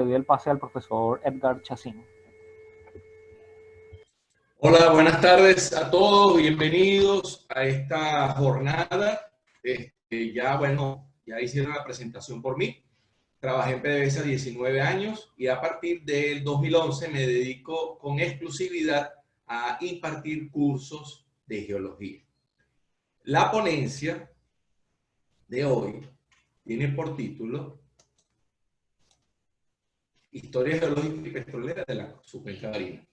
Le doy el pase al profesor Edgar Chacín. Hola, buenas tardes a todos, bienvenidos a esta jornada. Ya hicieron la presentación por mí. Trabajé en PDVSA 19 años y a partir del 2011 me dedico con exclusividad a impartir cursos de geología. La ponencia de hoy tiene por título Historia geológica y petrolera de la subcuenca marina.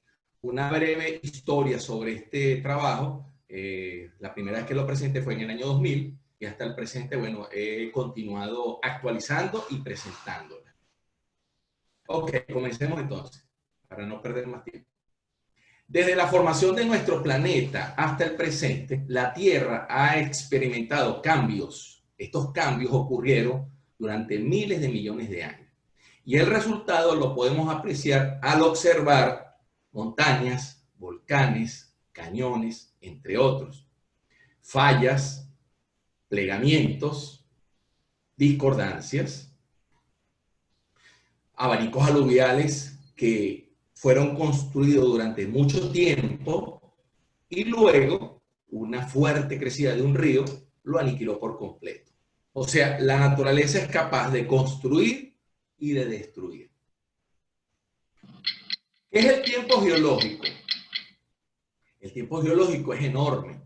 Una breve historia sobre este trabajo. La primera vez que lo presenté fue en el año 2000 y hasta el presente, bueno, he continuado actualizando y presentándola. Ok, comencemos entonces, para no perder más tiempo. Desde la formación de nuestro planeta hasta el presente, la Tierra ha experimentado cambios. Estos cambios ocurrieron durante miles de millones de años. Y el resultado lo podemos apreciar al observar montañas, volcanes, cañones, entre otros, fallas, plegamientos, discordancias, abanicos aluviales que fueron construidos durante mucho tiempo y luego una fuerte crecida de un río lo aniquiló por completo. O sea, la naturaleza es capaz de construir y de destruir. ¿Qué es el tiempo geológico? El tiempo geológico es enorme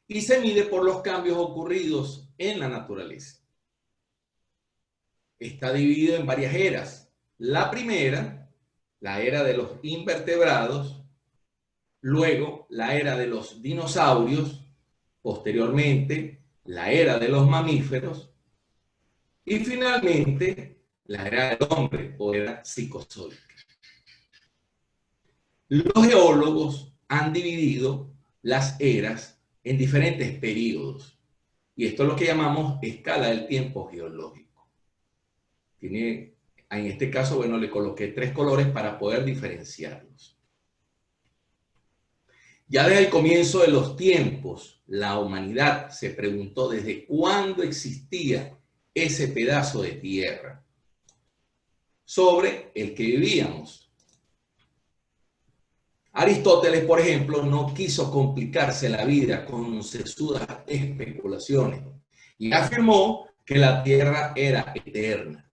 y se mide por los cambios ocurridos en la naturaleza. Está dividido en varias eras. La primera, la era de los invertebrados, luego la era de los dinosaurios, posteriormente la era de los mamíferos y finalmente la era del hombre o era psicozoica. Los geólogos han dividido las eras en diferentes periodos y esto es lo que llamamos escala del tiempo geológico. En este caso, bueno, le coloqué 3 colores para poder diferenciarlos. Ya desde el comienzo de los tiempos, la humanidad se preguntó desde cuándo existía ese pedazo de tierra sobre el que vivíamos. Aristóteles, por ejemplo, no quiso complicarse la vida con sesudas especulaciones y afirmó que la Tierra era eterna,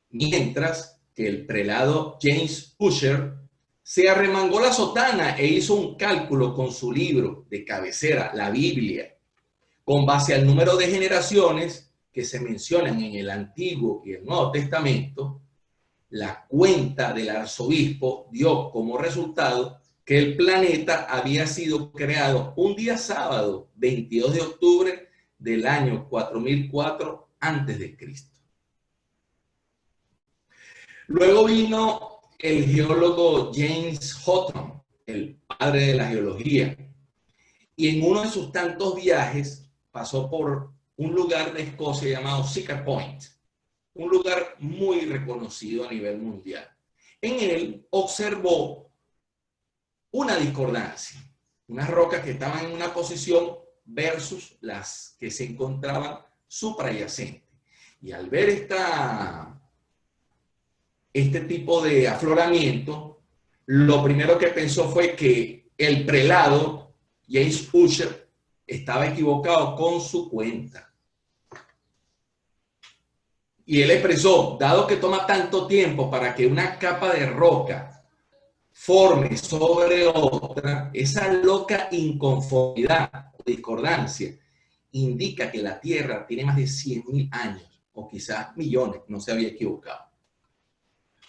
mientras que el prelado James Ussher se arremangó la sotana e hizo un cálculo con su libro de cabecera, la Biblia, con base al número de generaciones que se mencionan en el Antiguo y el Nuevo Testamento. La cuenta del arzobispo dio como resultado que el planeta había sido creado un día sábado, 22 de octubre del año 4004 a.C. Luego vino el geólogo James Hutton, el padre de la geología, y en uno de sus tantos viajes pasó por un lugar de Escocia llamado Siccar Point, un lugar muy reconocido a nivel mundial. En él observó una discordancia, unas rocas que estaban en una posición versus las que se encontraban suprayacentes. Y al ver este tipo de afloramiento, lo primero que pensó fue que el prelado, James Ussher, estaba equivocado con su cuenta. Y él expresó, dado que toma tanto tiempo para que una capa de roca forme sobre otra, esa loca inconformidad o discordancia indica que la Tierra tiene más de 100.000 años, o quizás millones, no se había equivocado.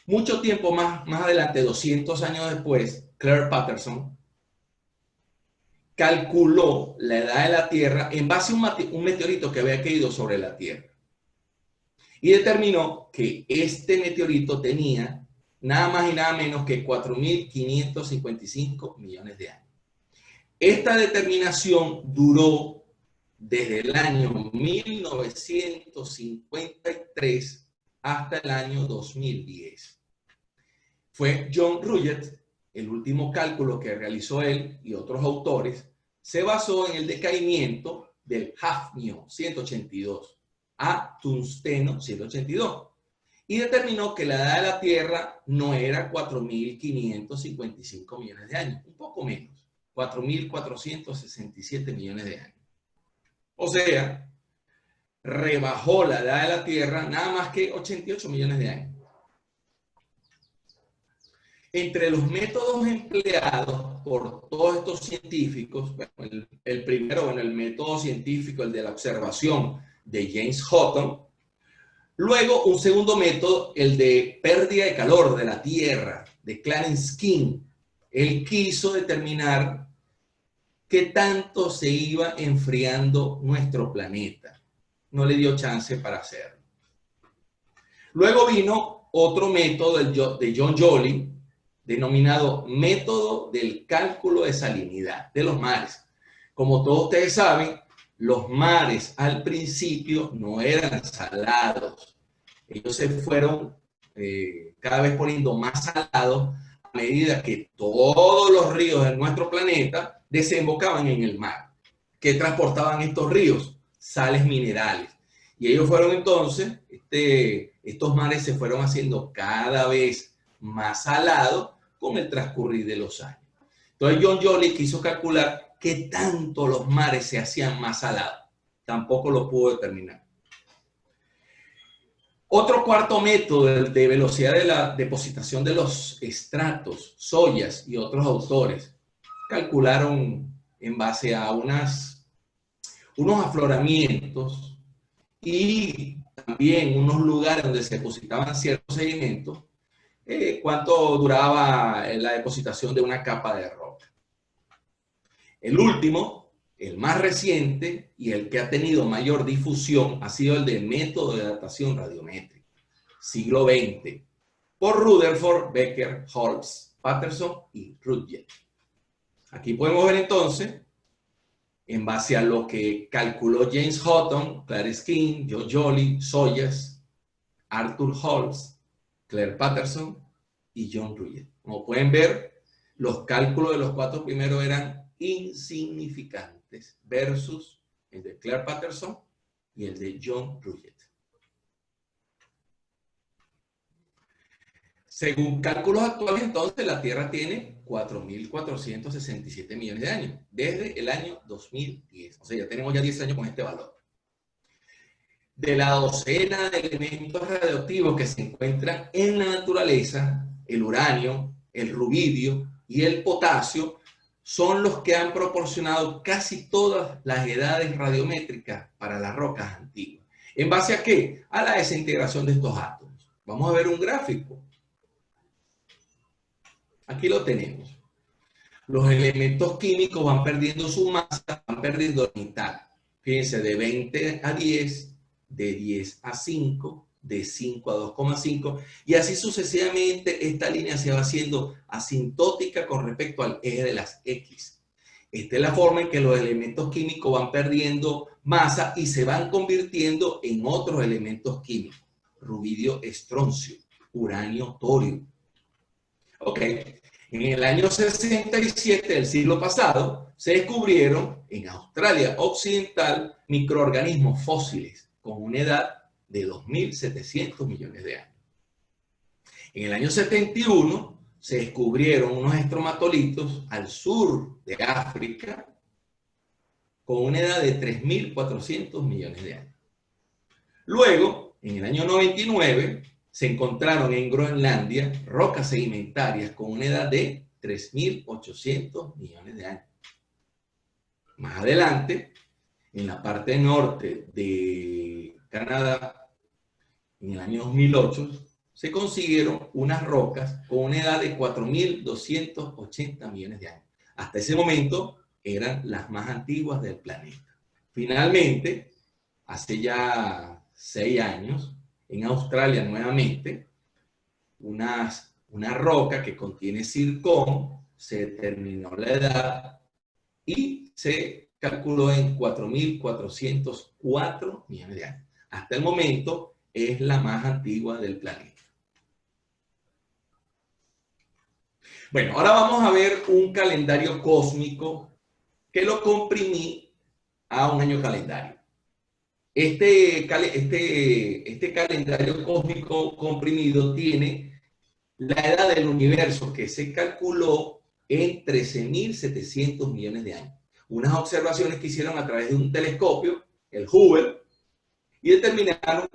Mucho tiempo más adelante, 200 años después, Claire Patterson calculó la edad de la Tierra en base a un meteorito que había caído sobre la Tierra. Y determinó que este meteorito tenía nada más y nada menos que 4.555 millones de años. Esta determinación duró desde el año 1953 hasta el año 2010. Fue John Ruyet, el último cálculo que realizó él y otros autores, se basó en el decaimiento del hafnio 182 a tungsteno 182. y determinó que la edad de la Tierra no era 4.555 millones de años, un poco menos, 4.467 millones de años. O sea, rebajó la edad de la Tierra nada más que 88 millones de años. Entre los métodos empleados por todos estos científicos, bueno, el primero, bueno, el método científico, el de la observación de James Hutton. Luego, un segundo método, el de pérdida de calor de la Tierra, de Clarence King. Él quiso determinar qué tanto se iba enfriando nuestro planeta. No le dio chance para hacerlo. Luego vino otro método de John Joly, denominado método del cálculo de salinidad de los mares. Como todos ustedes saben, los mares al principio no eran salados. Ellos se fueron cada vez poniendo más salados a medida que todos los ríos de nuestro planeta desembocaban en el mar. ¿Qué transportaban estos ríos? Sales minerales. Y ellos fueron entonces, estos mares se fueron haciendo cada vez más salados con el transcurrir de los años. Entonces John Joly quiso calcular qué tanto los mares se hacían más salados. Tampoco lo pudo determinar. Otro cuarto método de velocidad de la depositación de los estratos, Soyas y otros autores, calcularon en base a unos afloramientos y también unos lugares donde se depositaban ciertos sedimentos, cuánto duraba la depositación de una capa de roca. El último, el más reciente y el que ha tenido mayor difusión ha sido el del método de datación radiométrica, siglo XX, por Rutherford, Becker, Holmes, Patterson y Rutledge. Aquí podemos ver entonces, en base a lo que calculó James Hutton, Clarence King, John Joly, Soyas, Arthur Holmes, Claire Patterson y John Rutledge. Como pueden ver, los cálculos de los cuatro primeros eran insignificantes versus el de Claire Patterson y el de John Rutledge. Según cálculos actuales, entonces, la Tierra tiene 4.467 millones de años, desde el año 2010. O sea, ya tenemos ya 10 años con este valor. De la docena de elementos radioactivos que se encuentran en la naturaleza, el uranio, el rubidio y el potasio son los que han proporcionado casi todas las edades radiométricas para las rocas antiguas. ¿En base a qué? A la desintegración de estos átomos. Vamos a ver un gráfico. Aquí lo tenemos. Los elementos químicos van perdiendo su masa, van perdiendo la mitad. Fíjense, de 20 a 10, de 10 a 5, de 5 a 2,5, y así sucesivamente esta línea se va haciendo asintótica con respecto al eje de las X. Esta es la forma en que los elementos químicos van perdiendo masa y se van convirtiendo en otros elementos químicos. Rubidio, estroncio, uranio, torio. Ok, en el año 67 del siglo pasado se descubrieron en Australia Occidental microorganismos fósiles con una edad de 2.700 millones de años. En el año 71 se descubrieron unos estromatolitos al sur de África con una edad de 3.400 millones de años. Luego, en el año 99, se encontraron en Groenlandia rocas sedimentarias con una edad de 3.800 millones de años. Más adelante, en la parte norte de Canadá, en el año 2008, se consiguieron unas rocas con una edad de 4.280 millones de años. Hasta ese momento eran las más antiguas del planeta. Finalmente, hace ya 6 años, en Australia nuevamente, una roca que contiene zircón, se determinó la edad y se calculó en 4.404 millones de años. Hasta el momento es la más antigua del planeta. Bueno, ahora vamos a ver un calendario cósmico que lo comprimí a un año calendario. Este calendario cósmico comprimido tiene la edad del universo que se calculó en 13.700 millones de años. Unas observaciones que hicieron a través de un telescopio, el Hubble, y determinaron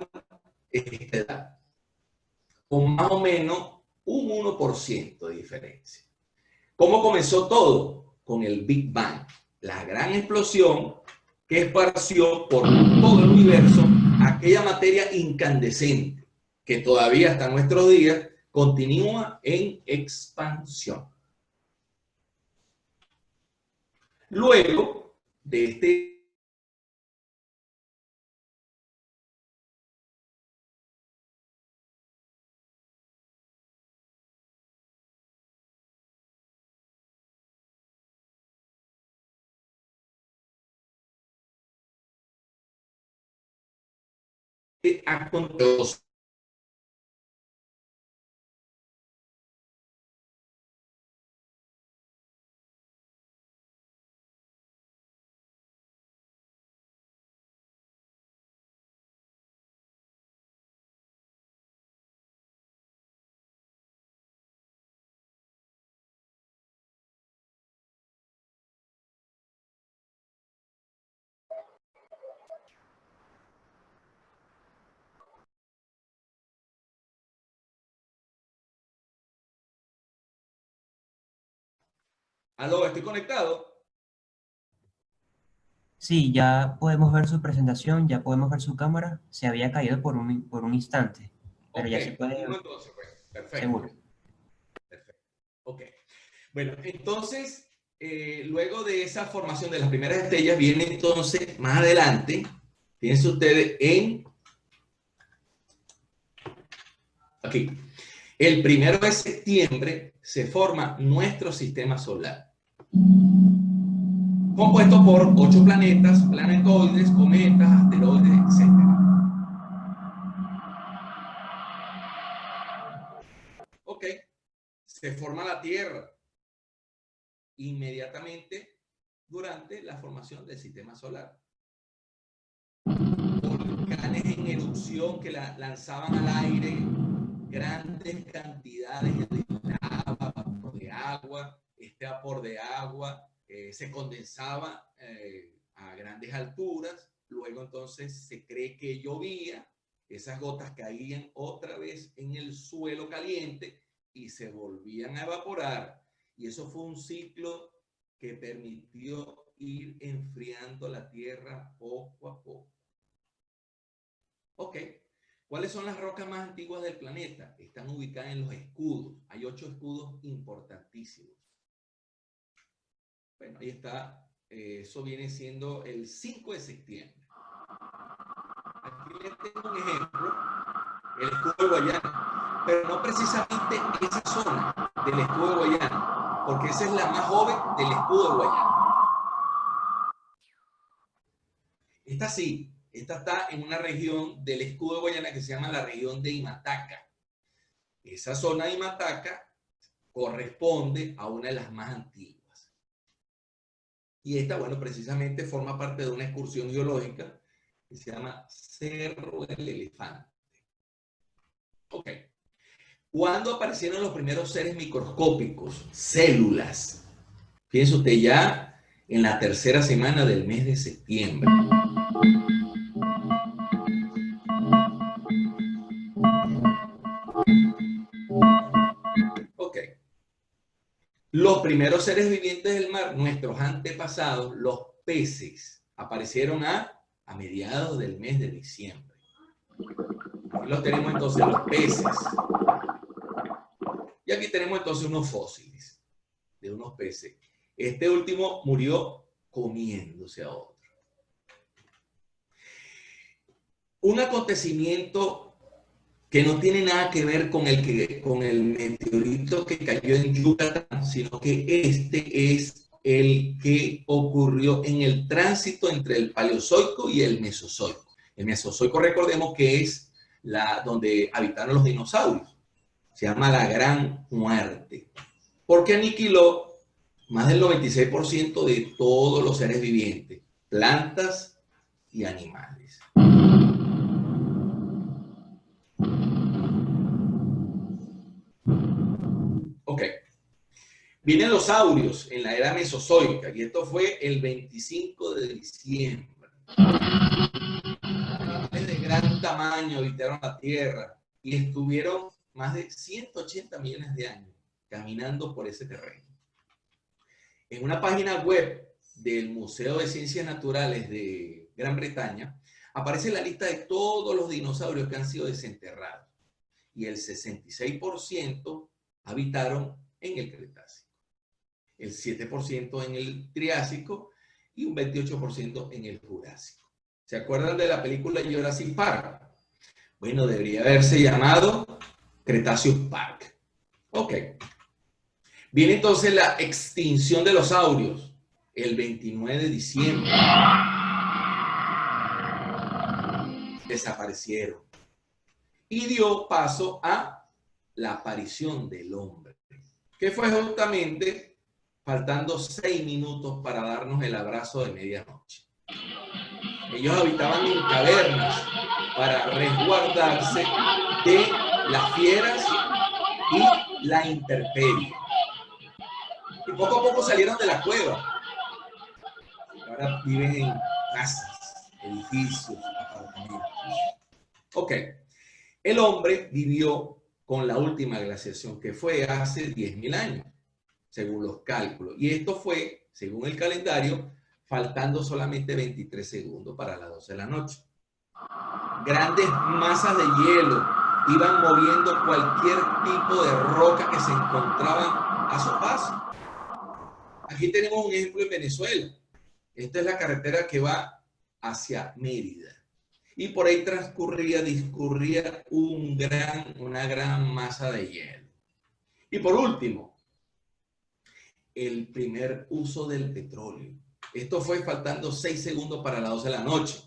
esta edad, con más o menos un 1% de diferencia. ¿Cómo comenzó todo? Con el Big Bang, la gran explosión que esparció por todo el universo aquella materia incandescente que todavía hasta nuestros días continúa en expansión. Luego de este acontecimiento. ¿Aló? ¿Estoy conectado? Sí, ya podemos ver su presentación, ya podemos ver su cámara. Se había caído por un instante, pero Ok, ya se puede, continúo entonces, pues. Perfecto. seguro. Perfecto. Ok. Bueno, entonces, luego de esa formación de las primeras estrellas, viene entonces más adelante, fíjense ustedes, aquí, el 1 de septiembre se forma nuestro sistema solar, compuesto por 8 planetas, planetoides, cometas, asteroides, etc. Ok, se forma la Tierra inmediatamente durante la formación del sistema solar. Volcanes en erupción que lanzaban al aire grandes cantidades de lava, vapor de agua. Este vapor de agua se condensaba a grandes alturas. Luego entonces se cree que llovía. Esas gotas caían otra vez en el suelo caliente y se volvían a evaporar. Y eso fue un ciclo que permitió ir enfriando la Tierra poco a poco. Ok, ¿cuáles son las rocas más antiguas del planeta? Están ubicadas en los escudos. Hay 8 escudos importantísimos. Bueno, ahí está. Eso viene siendo el 5 de septiembre. Aquí les tengo un ejemplo. El escudo de Guayana. Pero no precisamente esa zona del escudo de Guayana, porque esa es la más joven del escudo de Guayana. Esta sí, esta está en una región del escudo de Guayana que se llama la región de Imataca. Esa zona de Imataca corresponde a una de las más antiguas. Y esta, bueno, precisamente forma parte de una excursión geológica que se llama Cerro del Elefante. Ok. ¿Cuándo aparecieron los primeros seres microscópicos? Células. Fíjense usted, ya en la tercera semana del mes de septiembre. Ok. Los primeros seres vivientes del mar, nuestros antepasados, los peces, aparecieron a mediados del mes de diciembre. Aquí los tenemos entonces los peces. Y aquí tenemos entonces unos fósiles de unos peces. Este último murió comiéndose a otro. Un acontecimiento que no tiene nada que ver con el meteorito que cayó en Yucatán, sino que este es el que ocurrió en el tránsito entre el Paleozoico y el Mesozoico. El Mesozoico, recordemos que es donde habitaron los dinosaurios. Se llama la Gran Muerte, porque aniquiló más del 96% de todos los seres vivientes, plantas y animales. Ok. Vienen los saurios en la era mesozoica, y esto fue el 25 de diciembre. Animales de gran tamaño habitaron la Tierra y estuvieron más de 180 millones de años caminando por ese terreno. En una página web del Museo de Ciencias Naturales de Gran Bretaña, aparece la lista de todos los dinosaurios que han sido desenterrados. Y el 66% habitaron en el Cretácico, el 7% en el Triásico y un 28% en el Jurásico. ¿Se acuerdan de la película Jurassic Park? Bueno, debería haberse llamado Cretaceous Park. Ok. Viene entonces la extinción de los saurios, el 29 de diciembre. Desaparecieron. Y dio paso a la aparición del hombre, que fue justamente faltando 6 minutos para darnos el abrazo de medianoche. Ellos habitaban en cavernas para resguardarse de las fieras y la intemperie. Y poco a poco salieron de la cueva. Ahora viven en casas, edificios, apartamentos. Ok. El hombre vivió con la última glaciación, que fue hace 10.000 años, según los cálculos. Y esto fue, según el calendario, faltando solamente 23 segundos para las 12 de la noche. Grandes masas de hielo iban moviendo cualquier tipo de roca que se encontraban a su paso. Aquí tenemos un ejemplo en Venezuela. Esta es la carretera que va hacia Mérida. Y por ahí discurría una gran masa de hielo. Y por último, el primer uso del petróleo. Esto fue faltando 6 segundos para las 12 de la noche.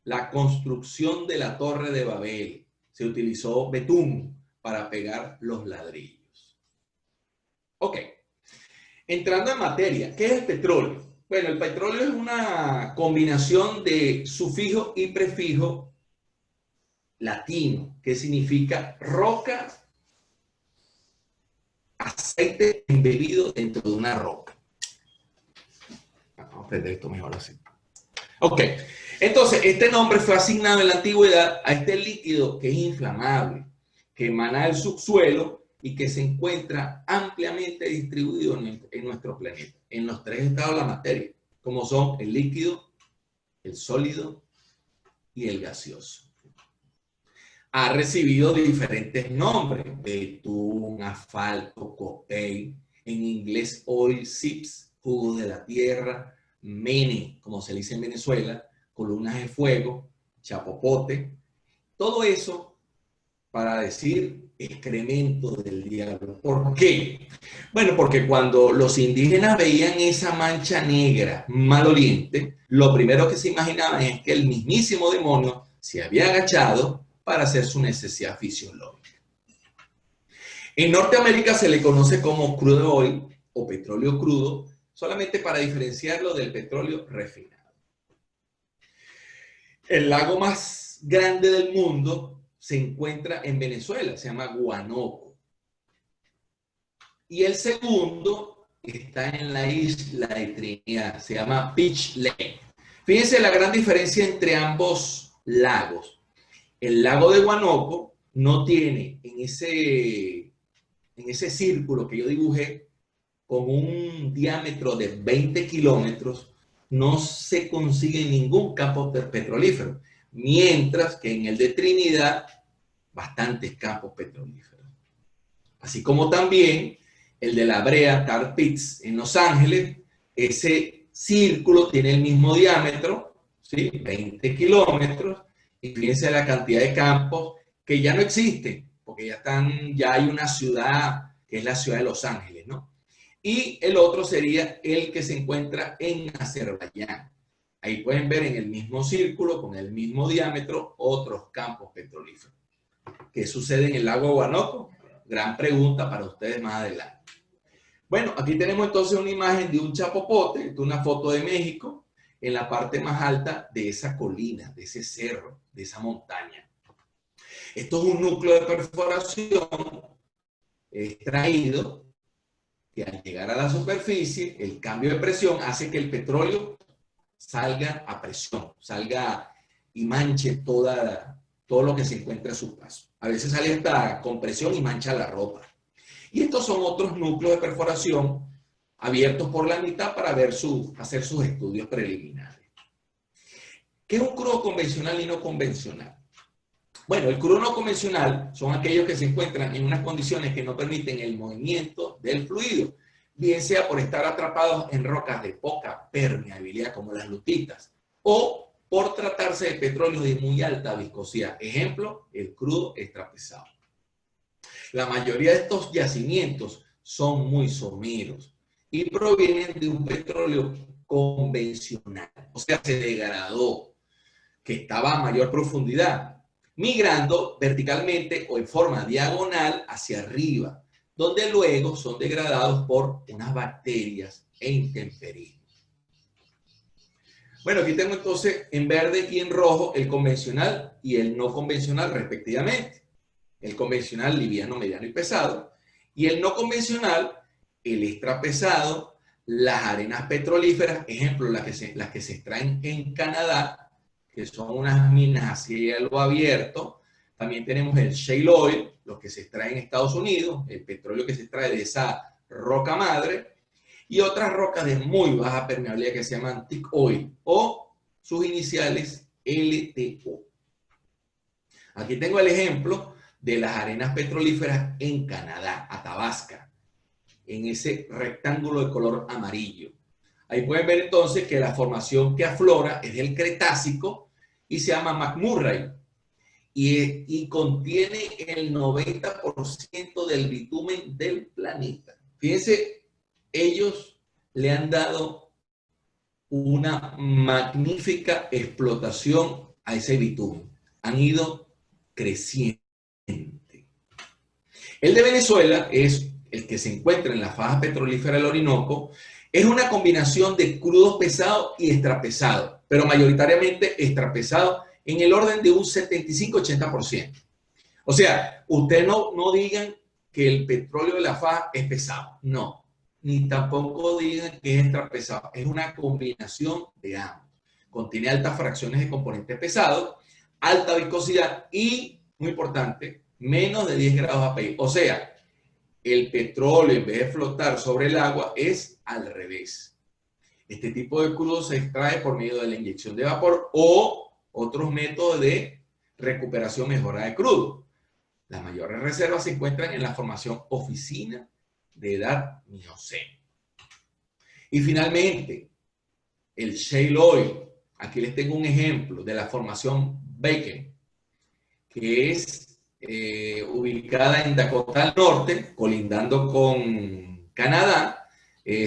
La construcción de la Torre de Babel. Se utilizó betún para pegar los ladrillos. Ok. Entrando en materia, ¿qué es el petróleo? Bueno, el petróleo es una combinación de sufijo y prefijo latino, que significa roca, aceite embebido dentro de una roca. Vamos a aprender esto mejor así. Ok, entonces este nombre fue asignado en la antigüedad a este líquido que es inflamable, que emana del subsuelo y que se encuentra ampliamente distribuido en nuestro planeta, en los 3 estados de la materia, como son el líquido, el sólido y el gaseoso. Ha recibido diferentes nombres: betún, asfalto, copey, en inglés oil seeps, jugo de la tierra, mene, como se dice en Venezuela, columnas de fuego, chapopote, todo eso para decir excremento del diablo. ¿Por qué? Bueno, porque cuando los indígenas veían esa mancha negra maloliente, lo primero que se imaginaban es que el mismísimo demonio se había agachado para hacer su necesidad fisiológica. En Norteamérica se le conoce como crude oil o petróleo crudo, solamente para diferenciarlo del petróleo refinado. El lago más grande del mundo se encuentra en Venezuela, se llama Guanoco. Y el segundo está en la isla de Trinidad, se llama Peach Lake. Fíjense la gran diferencia entre ambos lagos. El lago de Guanoco no tiene en ese círculo que yo dibujé, con un diámetro de 20 kilómetros, no se consigue ningún campo petrolífero, mientras que en el de Trinidad, bastantes campos petrolíferos. Así como también el de la Brea Tar Pits en Los Ángeles, ese círculo tiene el mismo diámetro, ¿sí? 20 kilómetros, y fíjense la cantidad de campos que ya no existen, porque ya hay una ciudad que es la ciudad de Los Ángeles, ¿no? Y el otro sería el que se encuentra en Azerbaiyán. Ahí pueden ver en el mismo círculo, con el mismo diámetro, otros campos petrolíferos. ¿Qué sucede en el lago Guanoco? Gran pregunta para ustedes más adelante. Bueno, aquí tenemos entonces una imagen de un chapopote, una foto de México. en la parte más alta de esa colina, de ese cerro, de esa montaña. Esto es un núcleo de perforación extraído que al llegar a la superficie, el cambio de presión hace que el petróleo salga a presión, salga y manche todo lo que se encuentra a su paso. A veces sale hasta con presión y mancha la ropa. Y estos son otros núcleos de perforación abiertos por la mitad para hacer sus estudios preliminares. ¿Qué es un crudo convencional y no convencional? Bueno, el crudo no convencional son aquellos que se encuentran en unas condiciones que no permiten el movimiento del fluido, bien sea por estar atrapados en rocas de poca permeabilidad como las lutitas, o por tratarse de petróleo de muy alta viscosidad. Ejemplo, el crudo extrapesado. La mayoría de estos yacimientos son muy someros y provienen de un petróleo convencional, o sea, se degradó, que estaba a mayor profundidad, migrando verticalmente o en forma diagonal hacia arriba, donde luego son degradados por unas bacterias e intemperies. Bueno, aquí tengo entonces en verde y en rojo el convencional y el no convencional respectivamente. El convencional liviano, mediano y pesado, y el no convencional, el extrapesado, las arenas petrolíferas, ejemplo, las que se extraen en Canadá, que son unas minas a cielo abierto. También tenemos el shale oil, los que se extrae en Estados Unidos, el petróleo que se extrae de esa roca madre, y otras rocas de muy baja permeabilidad que se llaman thick oil, o sus iniciales LTO. Aquí tengo el ejemplo de las arenas petrolíferas en Canadá, Athabasca, en ese rectángulo de color amarillo. Ahí pueden ver entonces que la formación que aflora es del Cretácico y se llama McMurray y contiene el 90% del bitumen del planeta. Fíjense, ellos le han dado una magnífica explotación a ese bitumen. Han ido creciendo. El de Venezuela es el que se encuentra en la faja petrolífera del Orinoco. Es una combinación de crudos pesados y extrapesados, pero mayoritariamente extrapesado en el orden de un 75-80%. O sea, ustedes no digan que el petróleo de la faja es pesado, no, ni tampoco digan que es extrapesado, es una combinación de ambos. Contiene altas fracciones de componentes pesados, alta viscosidad y, muy importante, menos de 10 grados API. O sea, el petróleo en vez de flotar sobre el agua es al revés. Este tipo de crudo se extrae por medio de la inyección de vapor o otros métodos de recuperación mejorada de crudo. Las mayores reservas se encuentran en la formación Oficina de edad Mioceno. Y finalmente, el shale oil. Aquí les tengo un ejemplo de la formación Bacon, que es ubicada en Dakota del Norte, colindando con Canadá.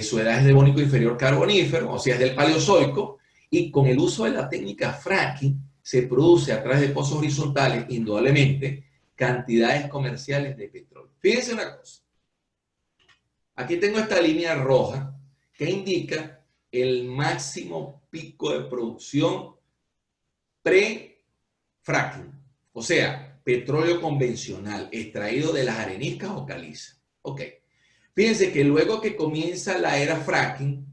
Su edad es de Devónico inferior carbonífero, o sea, es del Paleozoico, y con el uso de la técnica fracking se produce a través de pozos horizontales, indudablemente, cantidades comerciales de petróleo. Fíjense una cosa. Aquí tengo esta línea roja que indica el máximo pico de producción pre-fracking, o sea, petróleo convencional extraído de las areniscas o calizas. Ok. Fíjense que luego que comienza la era fracking,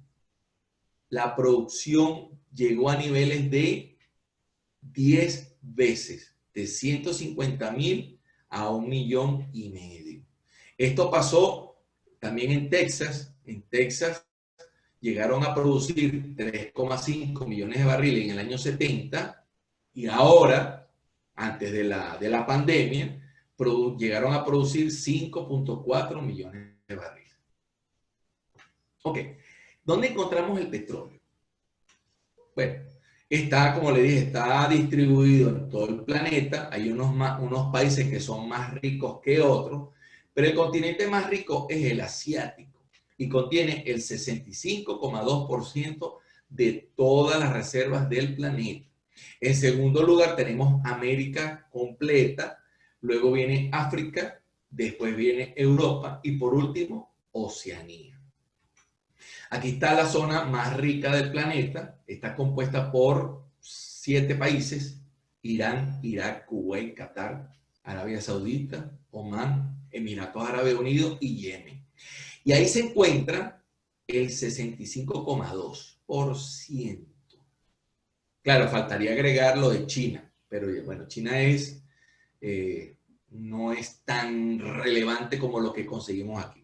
la producción llegó a niveles de 10 veces, de 150,000 a 1,5 millones. Esto pasó también en Texas. En Texas llegaron a producir 3,5 millones de barriles en el año 70 y ahora, antes de la pandemia, llegaron a producir 5,4 millones de barriles. Ok, ¿dónde encontramos el petróleo? Bueno, está, como le dije, está distribuido en todo el planeta. Hay unos países que son más ricos que otros, pero el continente más rico es el asiático y contiene el 65,2% de todas las reservas del planeta. En segundo lugar tenemos América completa, luego viene África, después viene Europa y por último Oceanía. Aquí está la zona más rica del planeta. Está compuesta por 7 países: Irán, Irak, Kuwait, Qatar, Arabia Saudita, Omán, Emiratos Árabes Unidos y Yemen. Y ahí se encuentra el 65,2%. Claro, faltaría agregar lo de China, pero bueno, China no es tan relevante como lo que conseguimos aquí.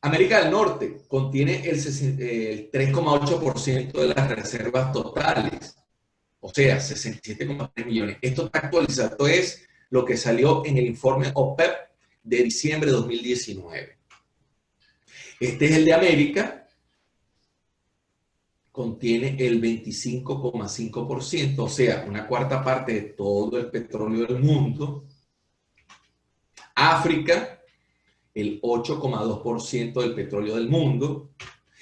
América del Norte contiene el 3,8% de las reservas totales, o sea, 67,3 millones. Esto está actualizado, esto es lo que salió en el informe OPEP de diciembre de 2019. Este es el de América, contiene el 25,5%, o sea, una cuarta parte de todo el petróleo del mundo. África, el 8,2% del petróleo del mundo.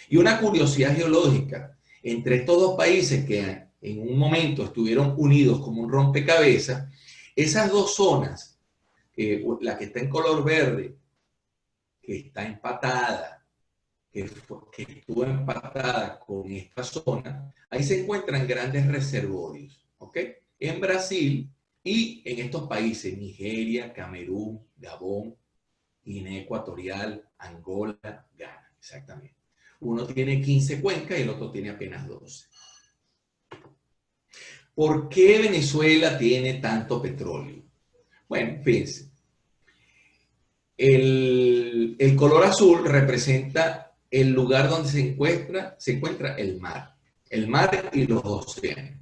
Y una curiosidad geológica, entre estos dos países que en un momento estuvieron unidos como un rompecabezas, esas dos zonas, la que está en color verde, que está empatada, que estuvo empatada con esta zona, ahí se encuentran grandes reservorios, ¿ok? En Brasil y en estos países, Nigeria, Camerún, Gabón, Guinea Ecuatorial, Angola, Ghana, exactamente. Uno tiene 15 cuencas y el otro tiene apenas 12. ¿Por qué Venezuela tiene tanto petróleo? Bueno, fíjense. El color azul representa el lugar donde se encuentra el mar y los océanos.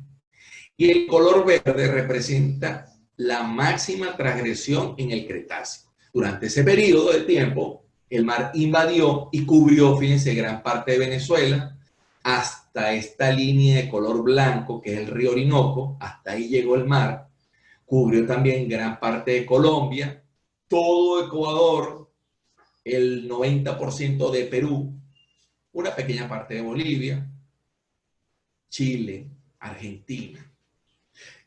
Y el color verde representa la máxima transgresión en el Cretácico. Durante ese periodo de tiempo, el mar invadió y cubrió, fíjense, gran parte de Venezuela, hasta esta línea de color blanco, que es el río Orinoco, hasta ahí llegó el mar, cubrió también gran parte de Colombia, todo Ecuador, el 90% de Perú, una pequeña parte de Bolivia, Chile, Argentina.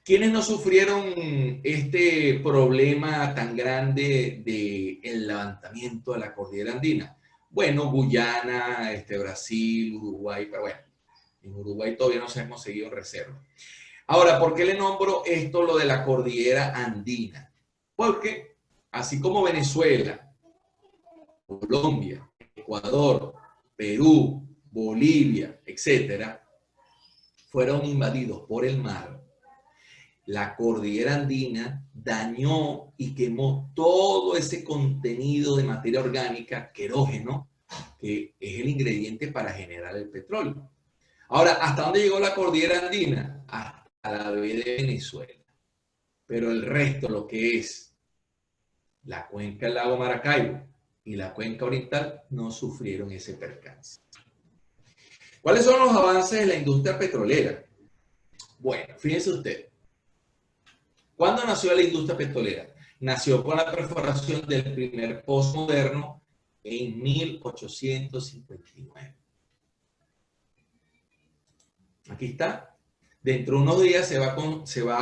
¿Quiénes no sufrieron este problema tan grande del levantamiento de la cordillera andina? Bueno, Guyana, Brasil, Uruguay, pero bueno, en Uruguay todavía no se han conseguido reservas. Ahora, ¿por qué le nombro esto lo de la cordillera andina? Porque así como Venezuela, Colombia, Ecuador, Perú, Bolivia, etcétera, fueron invadidos por el mar, la cordillera andina dañó y quemó todo ese contenido de materia orgánica querógeno, que es el ingrediente para generar el petróleo. Ahora, ¿hasta dónde llegó la cordillera andina? Hasta la B de Venezuela. Pero el resto, lo que es la cuenca del lago Maracaibo y la cuenca oriental, no sufrieron ese percance. ¿Cuáles son los avances de la industria petrolera? Bueno, fíjense usted. ¿Cuándo nació la industria petrolera? Nació con la perforación del primer pozo moderno en 1859. Aquí está. Dentro de unos días se va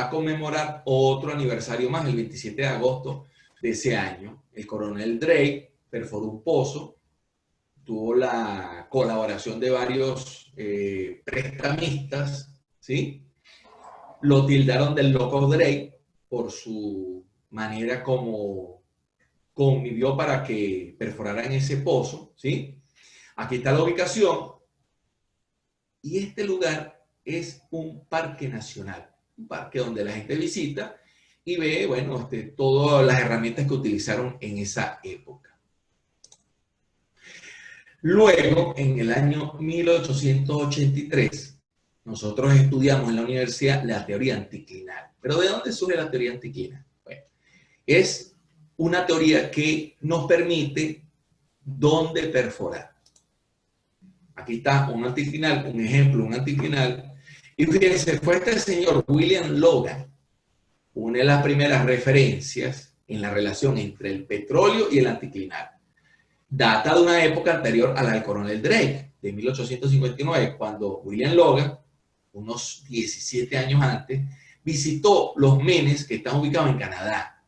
a conmemorar otro aniversario más, el 27 de agosto de ese año. El coronel Drake perforó un pozo, tuvo la colaboración de varios prestamistas, ¿sí? Lo tildaron del loco Drake por su manera como convivió para que perforaran ese pozo, ¿sí? Aquí está la ubicación. Y este lugar es un parque nacional, un parque donde la gente visita y ve, bueno, todas las herramientas que utilizaron en esa época. Luego, en el año 1883, nosotros estudiamos en la universidad la teoría anticlinal. ¿Pero de dónde surge la teoría anticlinal? Bueno, es una teoría que nos permite dónde perforar. Aquí está un anticlinal, un ejemplo, un anticlinal. Y fíjense, fue este señor William Logan, una de las primeras referencias en la relación entre el petróleo y el anticlinal. Data de una época anterior a la del coronel Drake, de 1859, cuando William Logan, unos 17 años antes, visitó los Menes, que están ubicados en Canadá,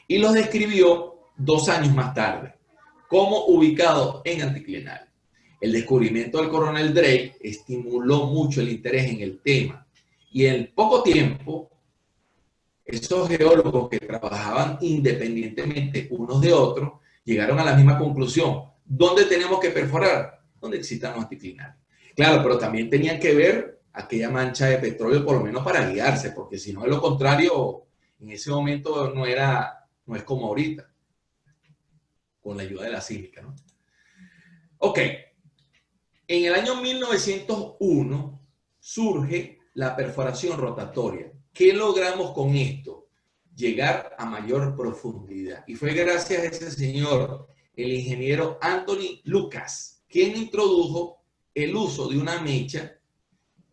y los describió 2 años más tarde como ubicados en anticlinal. El descubrimiento del coronel Drake estimuló mucho el interés en el tema y en poco tiempo esos geólogos que trabajaban independientemente unos de otros llegaron a la misma conclusión. ¿Dónde tenemos que perforar? Donde existan los anticlinales. Claro, pero también tenían que ver aquella mancha de petróleo por lo menos para guiarse, porque si no, de lo contrario, en ese momento no es como ahorita, con la ayuda de la sísmica, ¿no? Ok. En el año 1901 surge la perforación rotatoria. ¿Qué logramos con esto? Llegar a mayor profundidad. Y fue gracias a ese señor, el ingeniero Anthony Lucas, quien introdujo el uso de una mecha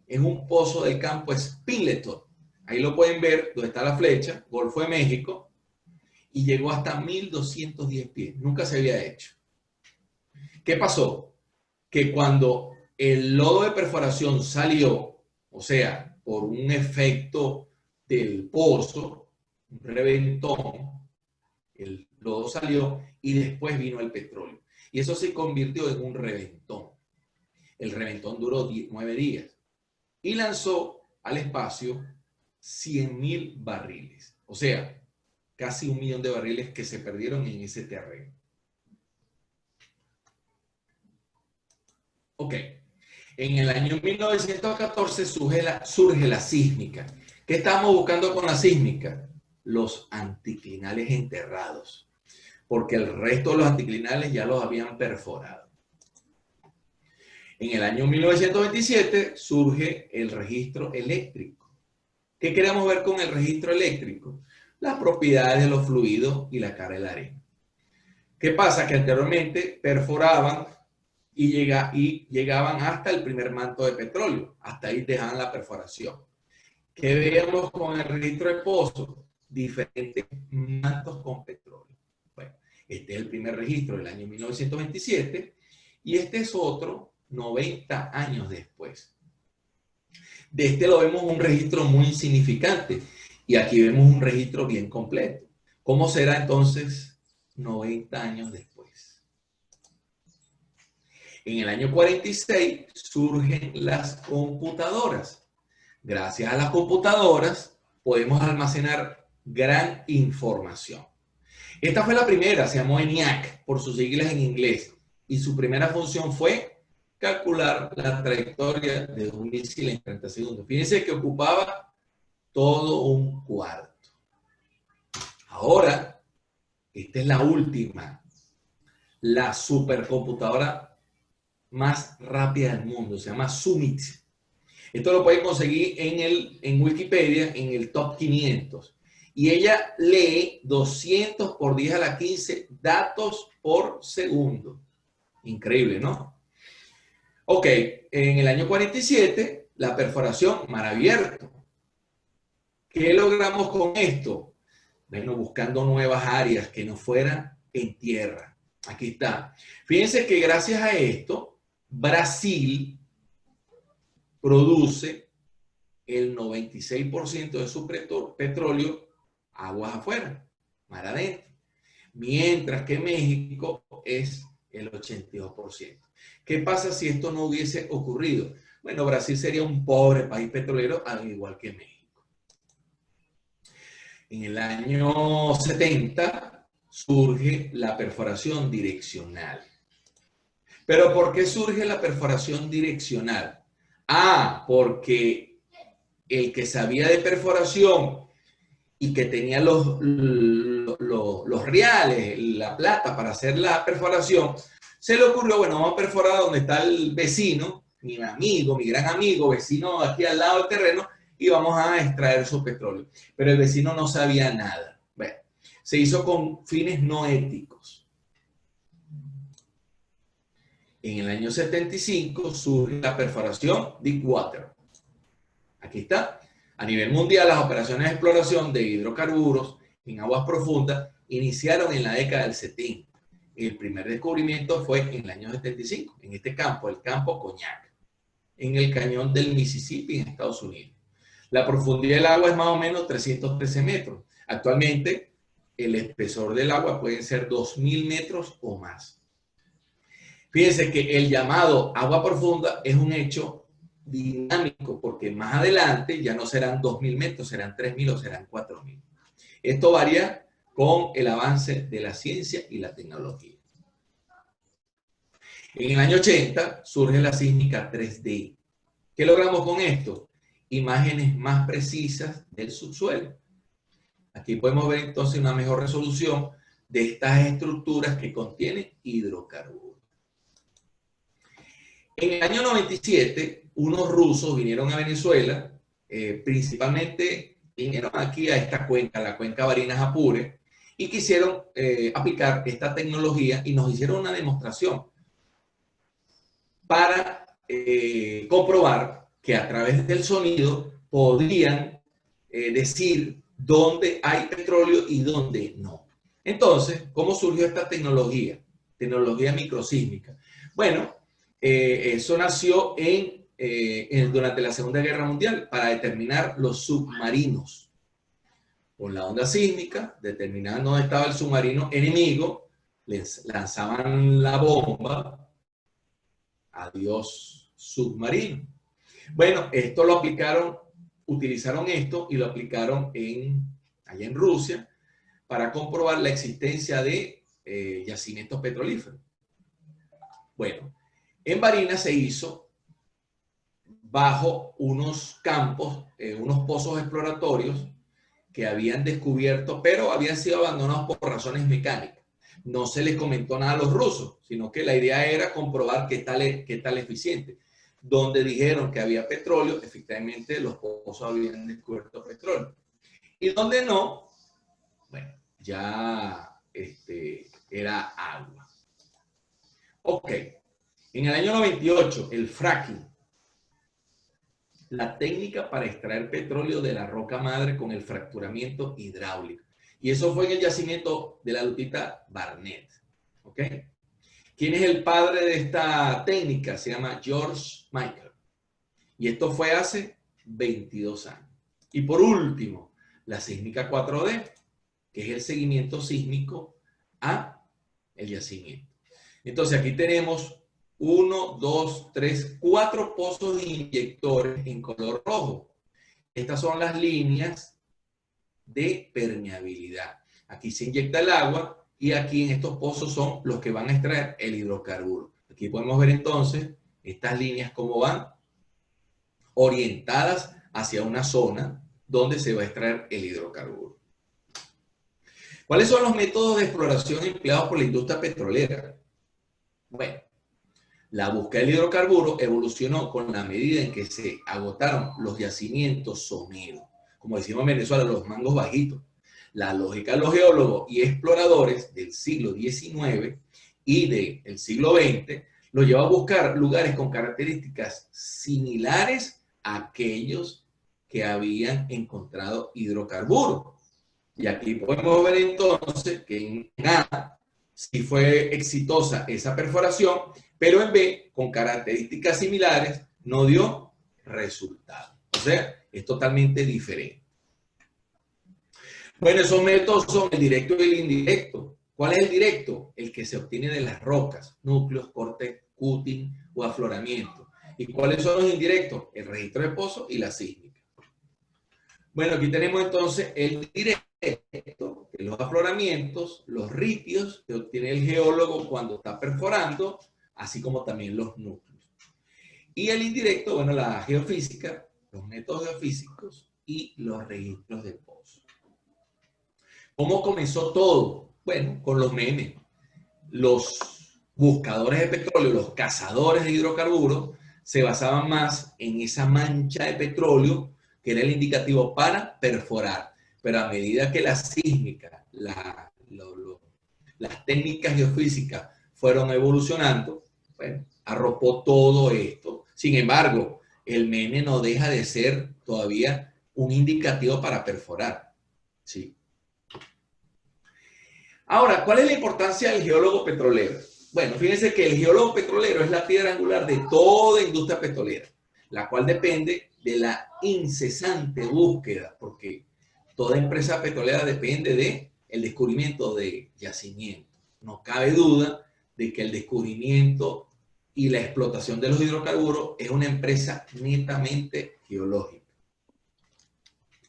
en un pozo del campo Spindleton. Ahí lo pueden ver, donde está la flecha, Golfo de México, y llegó hasta 1210 pies. Nunca se había hecho. ¿Qué pasó? Que cuando el lodo de perforación salió, o sea, por un efecto del pozo, un reventón, el lodo salió y después vino el petróleo. Y eso se convirtió en un reventón. El reventón duró 9 días y lanzó al espacio 100.000 barriles. O sea, casi 1 millón de barriles que se perdieron en ese terreno. Ok. En el año 1914 surge la sísmica. ¿Qué estamos buscando con la sísmica? Los anticlinales enterrados, porque el resto de los anticlinales ya los habían perforado. En el año 1927 surge el registro eléctrico. ¿Qué queremos ver con el registro eléctrico? Las propiedades de los fluidos y la cara de la arena. ¿Qué pasa? Que anteriormente perforaban y llegaban hasta el primer manto de petróleo. Hasta ahí dejaban la perforación. ¿Qué veíamos con el registro de pozos? Diferentes mantos con petróleo. Bueno, este es el primer registro del año 1927 y este es otro 90 años después. De este lo vemos un registro muy insignificante y aquí vemos un registro bien completo. ¿Cómo será entonces 90 años después? En el año 46 surgen las computadoras. Gracias a las computadoras podemos almacenar gran información. Esta fue la primera, se llamó ENIAC por sus siglas en inglés y su primera función fue calcular la trayectoria de un misil en 30 segundos. Fíjense que ocupaba todo un cuarto. Ahora, esta es la última, la supercomputadora más rápida del mundo, se llama Summit. Esto lo pueden conseguir en Wikipedia, en el top 500. Y ella lee 200 por 10 a la 15 datos por segundo. Increíble, ¿no? Ok, en el año 47, la perforación mar abierto. ¿Qué logramos con esto? Bueno, buscando nuevas áreas que no fueran en tierra. Aquí está. Fíjense que gracias a esto, Brasil produce el 96% de su petróleo aguas afuera, mar adentro. Mientras que México es el 82%. ¿Qué pasa si esto no hubiese ocurrido? Bueno, Brasil sería un pobre país petrolero, al igual que México. En el año 70 surge la perforación direccional. ¿Pero por qué surge la perforación direccional? Ah, porque el que sabía de perforación y que tenía los reales, la plata para hacer la perforación, se le ocurrió, bueno, vamos a perforar donde está el vecino, mi amigo, mi gran amigo, vecino aquí al lado del terreno, y vamos a extraer su petróleo. Pero el vecino no sabía nada. Bueno, se hizo con fines no éticos. En el año 75 surge la perforación Deepwater. Aquí está. A nivel mundial, las operaciones de exploración de hidrocarburos en aguas profundas iniciaron en la década del 70. El primer descubrimiento fue en el año 75, en este campo, el campo Coñac, en el cañón del Mississippi, en Estados Unidos. La profundidad del agua es más o menos 313 metros. Actualmente, el espesor del agua puede ser 2.000 metros o más. Fíjense que el llamado agua profunda es un hecho dinámico, porque más adelante ya no serán 2.000 metros, serán 3.000 o serán 4.000. Esto varía con el avance de la ciencia y la tecnología. En el año 80 surge la sísmica 3D. ¿Qué logramos con esto? Imágenes más precisas del subsuelo. Aquí podemos ver entonces una mejor resolución de estas estructuras que contienen hidrocarburos. En el año 97, unos rusos vinieron a Venezuela, principalmente vinieron aquí a esta cuenca, la cuenca Barinas-Apure, y quisieron aplicar esta tecnología y nos hicieron una demostración para comprobar que a través del sonido podían decir dónde hay petróleo y dónde no. Entonces, ¿cómo surgió esta tecnología? Tecnología microsísmica. Bueno, eso nació durante la Segunda Guerra Mundial para determinar los submarinos. Con la onda sísmica, determinaban dónde estaba el submarino enemigo, les lanzaban la bomba, adiós submarino. Bueno, esto lo aplicaron, utilizaron esto y lo aplicaron allá en Rusia para comprobar la existencia de yacimientos petrolíferos. Bueno, en Barinas se hizo bajo unos campos, unos pozos exploratorios que habían descubierto, pero habían sido abandonados por razones mecánicas. No se les comentó nada a los rusos, sino que la idea era comprobar qué tal eficiente. Donde dijeron que había petróleo, efectivamente los pozos habían descubierto petróleo. Y donde no, bueno, ya era agua. Ok. En el año 98, el fracking, la técnica para extraer petróleo de la roca madre con el fracturamiento hidráulico. Y eso fue en el yacimiento de la Lutita Barnett. ¿Ok? ¿Quién es el padre de esta técnica? Se llama George Michael. Y esto fue hace 22 años. Y por último, la sísmica 4D, que es el seguimiento sísmico a el yacimiento. Entonces aquí tenemos 1, 2, 3, 4 pozos de inyectores en color rojo. Estas son las líneas de permeabilidad. Aquí se inyecta el agua y aquí en estos pozos son los que van a extraer el hidrocarburo. Aquí podemos ver entonces estas líneas cómo van orientadas hacia una zona donde se va a extraer el hidrocarburo. ¿Cuáles son los métodos de exploración empleados por la industria petrolera? Bueno, la búsqueda del hidrocarburo evolucionó con la medida en que se agotaron los yacimientos someros, como decimos en Venezuela, los mangos bajitos. La lógica de los geólogos y exploradores del siglo XIX y del siglo XX los llevó a buscar lugares con características similares a aquellos que habían encontrado hidrocarburos. Y aquí podemos ver entonces que en A sí fue exitosa esa perforación, pero en B, con características similares, no dio resultado. O sea, es totalmente diferente. Bueno, esos métodos son el directo y el indirecto. ¿Cuál es el directo? El que se obtiene de las rocas, núcleos, cortes, cutting o afloramiento. ¿Y cuáles son los indirectos? El registro de pozo y la sísmica. Bueno, aquí tenemos entonces el directo, que los afloramientos, los ritios que obtiene el geólogo cuando está perforando, así como también los núcleos. Y el indirecto, bueno, la geofísica, los métodos geofísicos y los registros de pozo. ¿Cómo comenzó todo? Bueno, con los memes. Los buscadores de petróleo, los cazadores de hidrocarburos, se basaban más en esa mancha de petróleo que era el indicativo para perforar. Pero a medida que la sísmica, las técnicas geofísicas fueron evolucionando, bueno, arropó todo esto. Sin embargo, el mene no deja de ser todavía un indicativo para perforar. ¿Sí? Ahora, ¿cuál es la importancia del geólogo petrolero? Bueno, fíjense que el geólogo petrolero es la piedra angular de toda industria petrolera, la cual depende de la incesante búsqueda, porque toda empresa petrolera depende del descubrimiento de yacimientos. No cabe duda de que el descubrimiento y la explotación de los hidrocarburos es una empresa netamente geológica.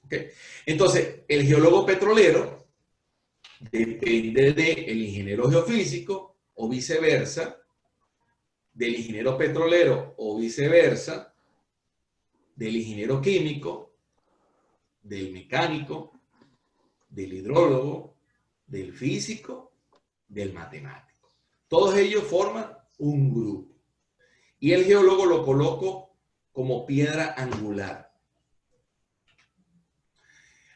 ¿Okay? Entonces, el geólogo petrolero depende del ingeniero geofísico o viceversa, del ingeniero petrolero o viceversa, del ingeniero químico, del mecánico, del hidrólogo, del físico, del matemático. Todos ellos forman un grupo. Y el geólogo lo coloco como piedra angular.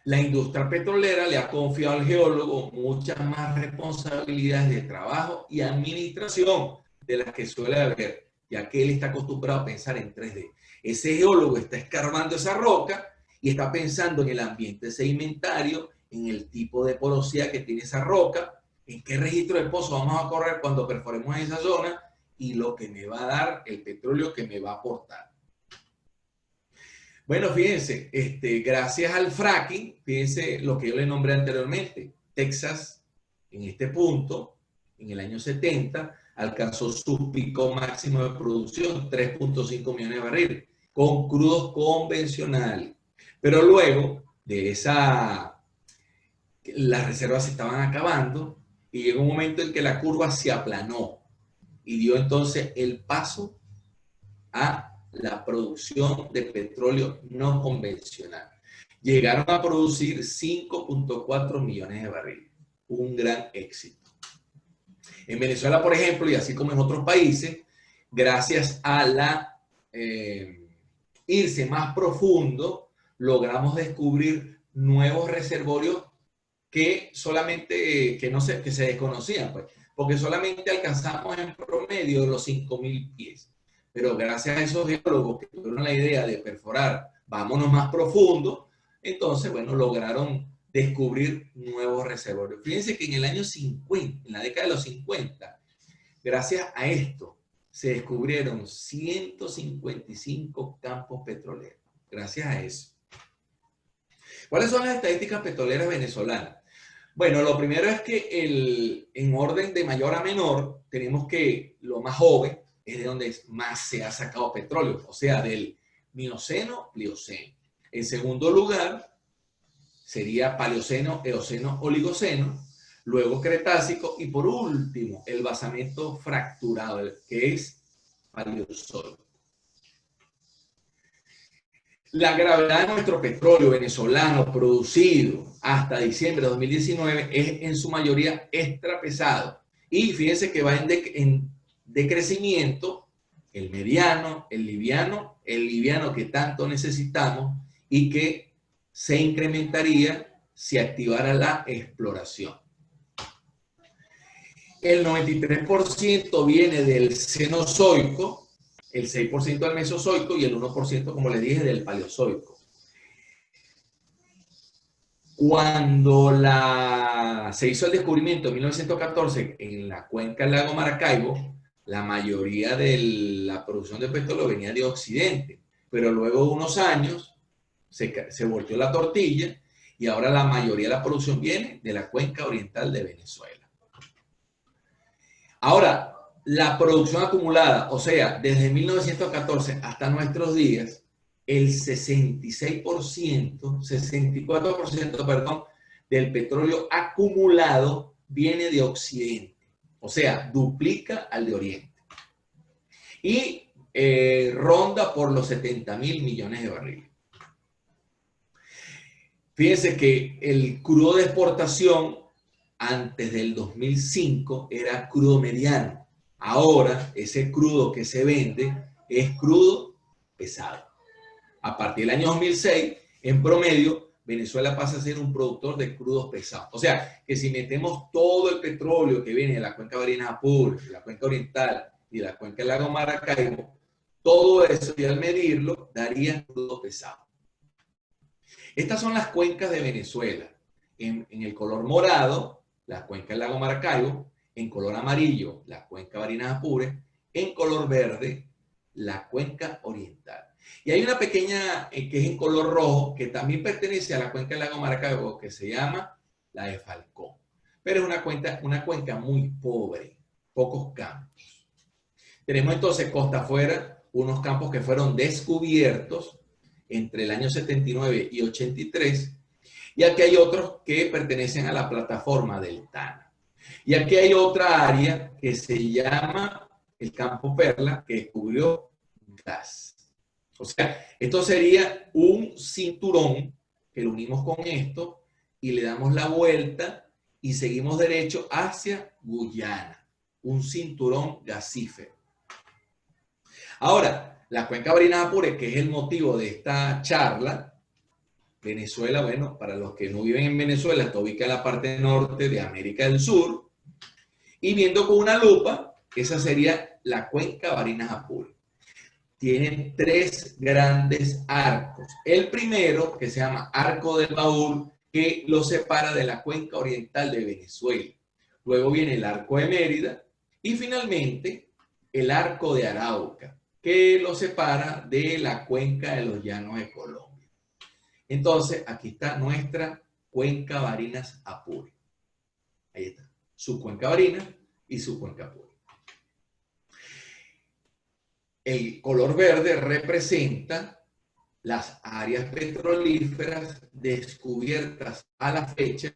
La industria petrolera le ha confiado al geólogo muchas más responsabilidades de trabajo y administración de las que suele haber, ya que él está acostumbrado a pensar en 3D. Ese geólogo está escarbando esa roca y está pensando en el ambiente sedimentario, en el tipo de porosidad que tiene esa roca, en qué registro de pozo vamos a correr cuando perforemos esa zona y lo que me va a dar el petróleo que me va a aportar. Bueno, fíjense, gracias al fracking, fíjense lo que yo le nombré anteriormente. Texas, en este punto, en el año 70, alcanzó su pico máximo de producción, 3.5 millones de barriles, con crudos convencionales. Pero luego de las reservas se estaban acabando y llegó un momento en que la curva se aplanó y dio entonces el paso a la producción de petróleo no convencional. Llegaron a producir 5.4 millones de barriles. Un gran éxito. En Venezuela, por ejemplo, y así como en otros países, gracias a irse más profundo, logramos descubrir nuevos reservorios que se desconocían, pues, porque solamente alcanzamos en promedio los 5.000 pies. Pero gracias a esos geólogos que tuvieron la idea de perforar, vámonos más profundo, entonces, bueno, lograron descubrir nuevos reservorios. Fíjense que en el año 50, en la década de los 50, gracias a esto, se descubrieron 155 campos petroleros. Gracias a eso. ¿Cuáles son las estadísticas petroleras venezolanas? Bueno, lo primero es que en orden de mayor a menor, tenemos que lo más joven es de donde más se ha sacado petróleo, o sea, del Mioceno, Plioceno. En segundo lugar, sería Paleoceno, Eoceno, Oligoceno, luego Cretácico y por último, el basamento fracturado, que es Paleozoico. La gravedad de nuestro petróleo venezolano producido hasta diciembre de 2019 es en su mayoría extrapesado. Y fíjense que va en decrecimiento el mediano, el liviano que tanto necesitamos y que se incrementaría si activara la exploración. El 93% viene del Cenozoico, el 6% del Mesozoico y el 1%, como les dije, del Paleozoico. Cuando se hizo el descubrimiento en 1914 en la cuenca del lago Maracaibo, la mayoría de la producción de petróleo venía de Occidente, pero luego de unos años se volteó la tortilla y ahora la mayoría de la producción viene de la cuenca oriental de Venezuela. Ahora, la producción acumulada, o sea, desde 1914 hasta nuestros días, el 64%, perdón, del petróleo acumulado viene de Occidente. O sea, duplica al de Oriente. Y ronda por los 70.000 millones de barriles. Fíjense que el crudo de exportación antes del 2005 era crudo mediano. Ahora, ese crudo que se vende es crudo pesado. A partir del año 2006, en promedio, Venezuela pasa a ser un productor de crudos pesados. O sea, que si metemos todo el petróleo que viene de la cuenca Barinas Apure, de la cuenca oriental y de la cuenca del lago Maracaibo, todo eso, y al medirlo, daría crudo pesado. Estas son las cuencas de Venezuela. En el color morado, la cuenca del lago Maracaibo. En color amarillo, la cuenca Barinas Apure. En color verde, la cuenca oriental. Y hay una pequeña que es en color rojo, que también pertenece a la cuenca del lago Maracaibo, que se llama la de Falcón. Pero es una cuenca muy pobre. pocos campos. Tenemos entonces costa afuera unos campos que fueron descubiertos entre el año 79 y 83, y aquí hay otros que pertenecen a la plataforma del Tana. Y aquí hay otra área que se llama el Campo Perla, que descubrió gas. O sea, esto sería un cinturón que lo unimos con esto y le damos la vuelta y seguimos derecho hacia Guyana. Un cinturón gasífero. Ahora, la cuenca Barinas Apure, que es el motivo de esta charla, Venezuela, bueno, para los que no viven en Venezuela, está ubicada en la parte norte de América del Sur, y viendo con una lupa, esa sería la cuenca Barinas Apure. Tiene 3 grandes arcos. El primero, que se llama Arco del Baúl, que lo separa de la cuenca oriental de Venezuela. Luego viene el Arco de Mérida y finalmente el Arco de Arauca, que lo separa de la cuenca de los Llanos de Colombia. Entonces, aquí está nuestra cuenca Barinas Apure. Ahí está, su cuenca Barinas y su cuenca Apure. El color verde representa las áreas petrolíferas descubiertas a la fecha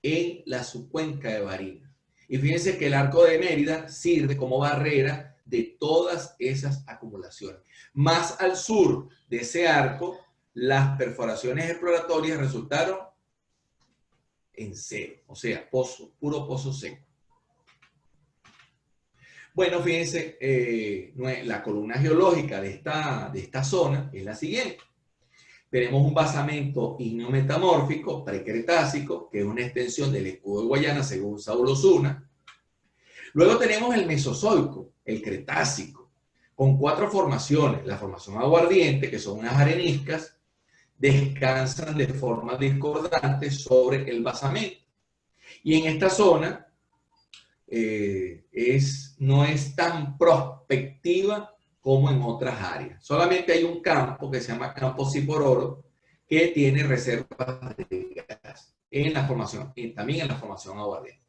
en la subcuenca de Barinas. Y fíjense que el Arco de Mérida sirve como barrera de todas esas acumulaciones. Más al sur de ese arco, las perforaciones exploratorias resultaron en cero, o sea, pozo, puro pozo seco. Bueno, fíjense, la columna geológica de esta zona es la siguiente. Tenemos un basamento ígneo-metamórfico precretácico, que es una extensión del escudo de Guayana, según Saúl Osuna. Luego tenemos el Mesozoico, el Cretácico, con 4 formaciones. La formación aguardiente, que son unas areniscas, descansan de forma discordante sobre el basamento. Y en esta zona no es tan prospectiva como en otras áreas. Solamente hay un campo que se llama Campo Cipororo, que tiene reservas de gas en la formación, y también en la formación aguardiente.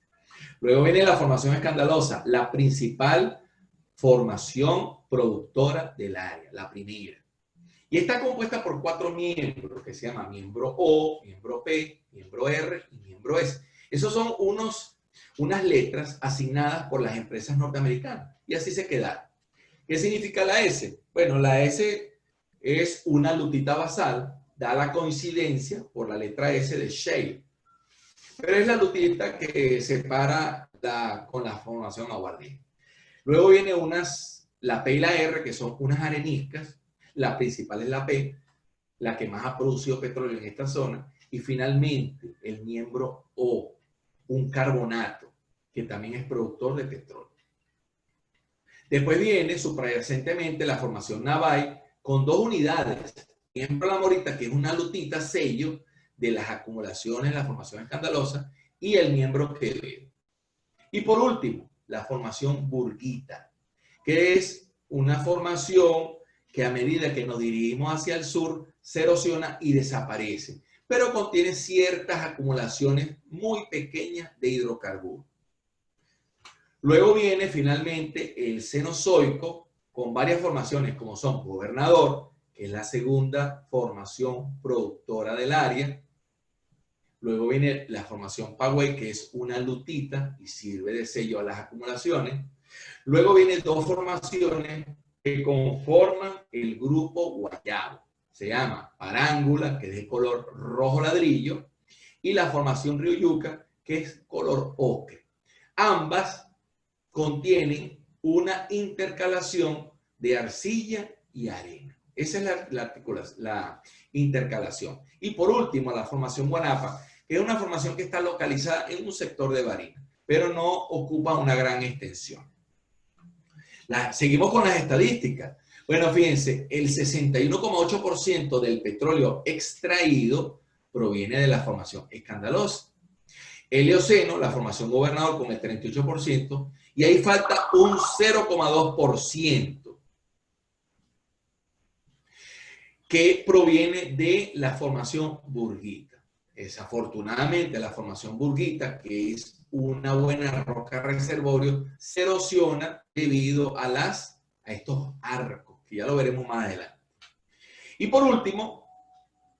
Luego viene la formación escandalosa, la principal formación productora del área, la primera. Y está compuesta por 4 miembros, que se llaman miembro O, miembro P, miembro R y miembro S. Esos son unas letras asignadas por las empresas norteamericanas. Y así se quedaron. ¿Qué significa la S? Bueno, la S es una lutita basal, da la coincidencia por la letra S de shale. Pero es la lutita que separa con la formación aguardiente. Luego viene la P y la R, que son unas areniscas. La principal es la P, la que más ha producido petróleo en esta zona. Y finalmente, el miembro O, un carbonato, que también es productor de petróleo. Después viene, subyacentemente, la formación Navay, con 2 unidades. Miembro La Morita, que es una lutita sello de las acumulaciones de la formación escandalosa, y el miembro Quevedo. Y por último, la formación Burguita, que es una formación que a medida que nos dirigimos hacia el sur, se erosiona y desaparece, pero contiene ciertas acumulaciones muy pequeñas de hidrocarburos. Luego viene finalmente el Cenozoico, con varias formaciones como son Gobernador, que es la segunda formación productora del área. Luego viene la formación Pagüey, que es una lutita y sirve de sello a las acumulaciones. Luego vienen 2 formaciones que conforman el grupo Guayabo. Se llama Parángula, que es de color rojo ladrillo, y la formación Río Yuca, que es color ocre. Ambas contienen una intercalación de arcilla y arena. Esa es la intercalación. Y por último, la formación Guanapa, que es una formación que está localizada en un sector de Barinas, pero no ocupa una gran extensión. Seguimos con las estadísticas. Bueno, fíjense, el 61,8% del petróleo extraído proviene de la formación escandalosa. El Eoceno, la formación Gobernador, con el 38%, y ahí falta un 0,2% que proviene de la formación Burguita. Desafortunadamente, la formación Burguita, que es una buena roca reservorio se erosiona debido a estos arcos, que ya lo veremos más adelante. Y por último,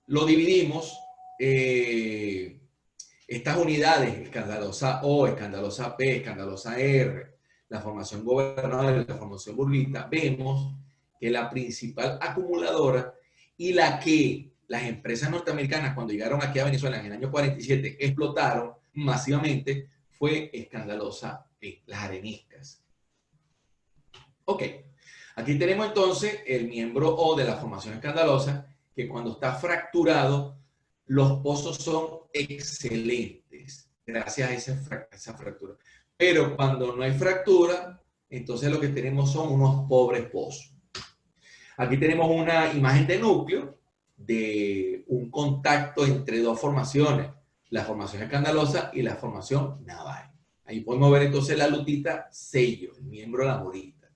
lo dividimos, estas unidades, escandalosa O, escandalosa P, escandalosa R, la formación gobernadora y la formación burguita, vemos que la principal acumuladora y la que las empresas norteamericanas cuando llegaron aquí a Venezuela en el año 47 explotaron masivamente fue escandalosa P, las areniscas. Ok, aquí tenemos entonces el miembro O de la formación escandalosa, que cuando está fracturado, los pozos son excelentes, gracias a esa fractura. Pero cuando no hay fractura, entonces lo que tenemos son unos pobres pozos. Aquí tenemos una imagen de núcleo de un contacto entre dos formaciones, la formación escandalosa y la formación naval. Ahí podemos ver entonces la lutita sello, el miembro de la morita.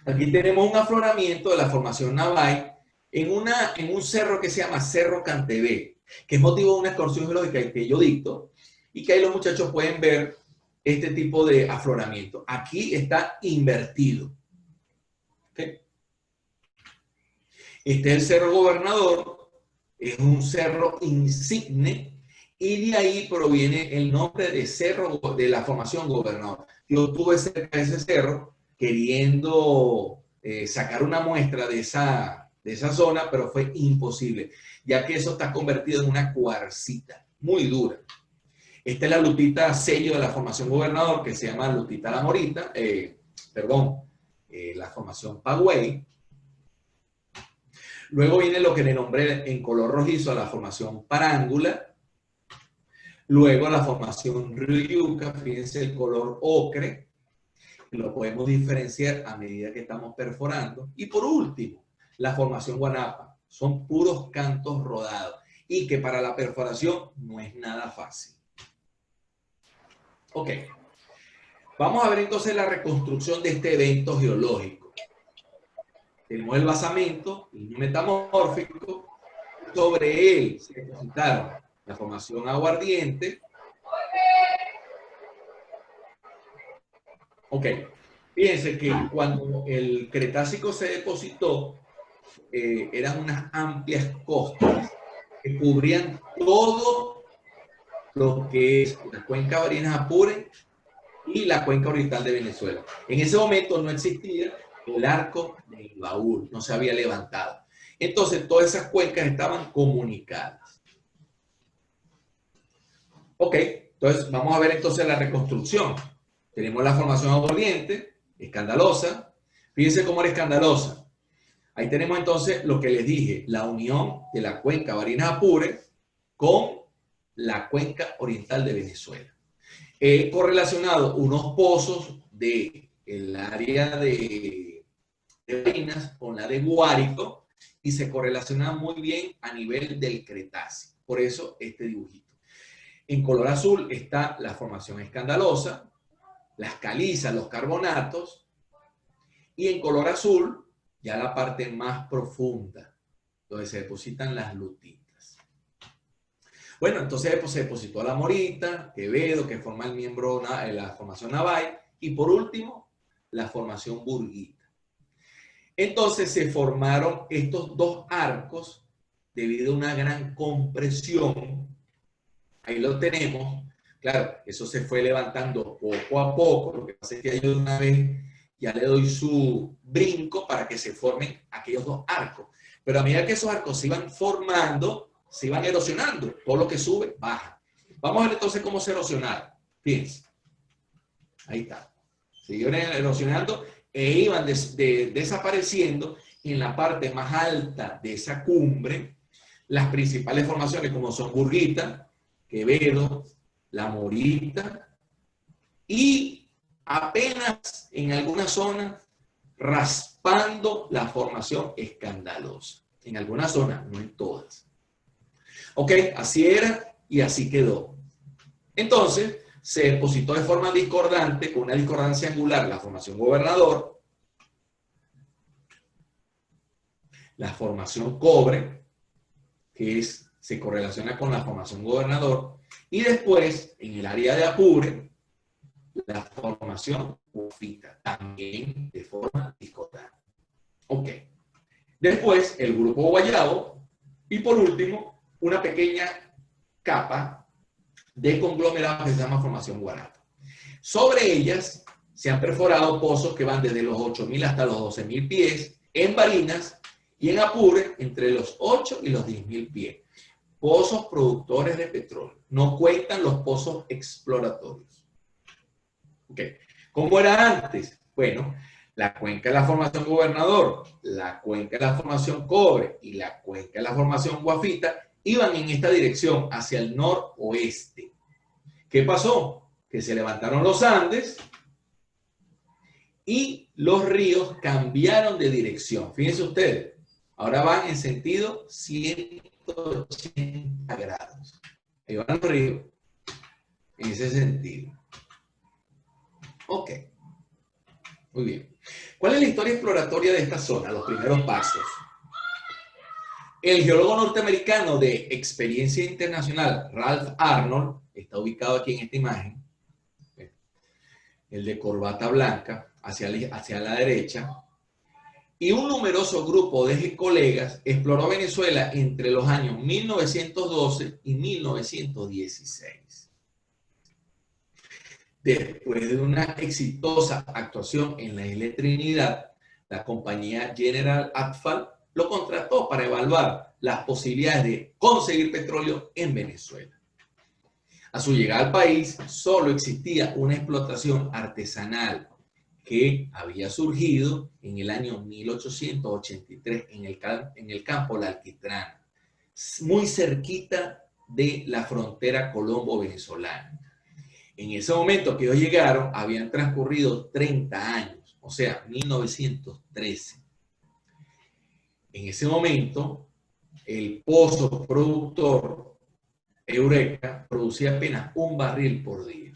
Aquí tenemos un afloramiento de la formación naval en un cerro que se llama Cerro Cantebé, que es motivo de una excursión geológica que yo dicto, y que ahí los muchachos pueden ver este tipo de afloramiento. Aquí está invertido. ¿Okay? Este es el Cerro Gobernador, es un cerro insigne, y de ahí proviene el nombre de cerro de la formación Gobernador. Yo estuve cerca de ese cerro queriendo sacar una muestra de esa zona, pero fue imposible, ya que eso está convertido en una cuarcita muy dura. Esta es la lutita sello de la formación Gobernador, que se llama lutita la morita, la formación Pagüey. Luego viene lo que le nombré en color rojizo, la formación Parángula. Luego la formación Ryuka, fíjense el color ocre, lo podemos diferenciar a medida que estamos perforando. Y por último, la formación Guanapa, son puros cantos rodados y que para la perforación no es nada fácil. Ok, vamos a ver entonces la reconstrucción de este evento geológico. Tenemos el basamento, el metamórfico, sobre él se depositaron la formación aguardiente. Ok, fíjense que cuando el Cretácico se depositó, eran unas amplias costas que cubrían todo lo que es la cuenca Barinas Apure y la cuenca oriental de Venezuela. En ese momento no existía el arco del Baúl, no se había levantado. Entonces, todas esas cuencas estaban comunicadas. Ok, entonces vamos a ver entonces la reconstrucción. Tenemos la formación aguardiente, escandalosa. Fíjense cómo era escandalosa. Ahí tenemos entonces lo que les dije, la unión de la cuenca Barinas Apure con la cuenca oriental de Venezuela. He correlacionado unos pozos del área de Barinas con la de Guárico y se correlaciona muy bien a nivel del Cretácico. Por eso este dibujito. En color azul está la formación escandalosa, las calizas, los carbonatos, y en color azul ya la parte más profunda, donde se depositan las lutitas. Bueno, entonces pues, se depositó la morita, Quevedo, que forma el miembro, la formación naval, y por último, la formación burguita. Entonces se formaron estos dos arcos debido a una gran compresión. Ahí lo tenemos. Claro, eso se fue levantando poco a poco. Lo que pasa es que yo de una vez ya le doy su brinco para que se formen aquellos dos arcos. Pero a medida que esos arcos se iban formando, se iban erosionando. Todo lo que sube, baja. Vamos a ver entonces cómo se erosionaron. Fíjense. Ahí está. Siguieron erosionando e iban desapareciendo en la parte más alta de esa cumbre. Las principales formaciones como son Burguita, Quevedo, La Morita y apenas en algunas zonas raspando la formación escandalosa. En algunas zonas, no en todas. Ok, así era y así quedó. Entonces, se depositó de forma discordante, con una discordancia angular, la formación Gobernador, la formación Cobre, que se correlaciona con la formación Gobernador, Y después, en el área de Apure, la formación ufita, también de forma discordante. Ok. Después, el grupo Guayabo. Y por último, una pequeña capa de conglomerados que se llama formación Guarapo. Sobre ellas se han perforado pozos que van desde los 8.000 hasta los 12.000 pies, en Barinas y en Apure entre los 8 y los 10.000 pies. Pozos productores de petróleo. No cuentan los pozos exploratorios. Okay. ¿Cómo era antes? Bueno, la cuenca de la formación Gobernador, la cuenca de la formación Cobre y la cuenca de la formación Guafita iban en esta dirección, hacia el noroeste. ¿Qué pasó? Que se levantaron los Andes y los ríos cambiaron de dirección. Fíjense ustedes, ahora van en sentido 180 grados. Ahí van los ríos en ese sentido. Ok, muy bien. ¿Cuál es la historia exploratoria de esta zona? Los primeros pasos. El geólogo norteamericano de experiencia internacional, Ralph Arnold, está ubicado aquí en esta imagen, el de corbata blanca, hacia la derecha, y un numeroso grupo de colegas exploró Venezuela entre los años 1912 y 1916. Después de una exitosa actuación en la isla Trinidad, la compañía General Atfal lo contrató para evaluar las posibilidades de conseguir petróleo en Venezuela. A su llegada al país, solo existía una explotación artesanal que había surgido en el año 1883 en el campo La Alquitrán, muy cerquita de la frontera colombo-venezolana. En ese momento que ellos llegaron, habían transcurrido 30 años, o sea, 1913. En ese momento, el pozo productor Eureka producía apenas un barril por día.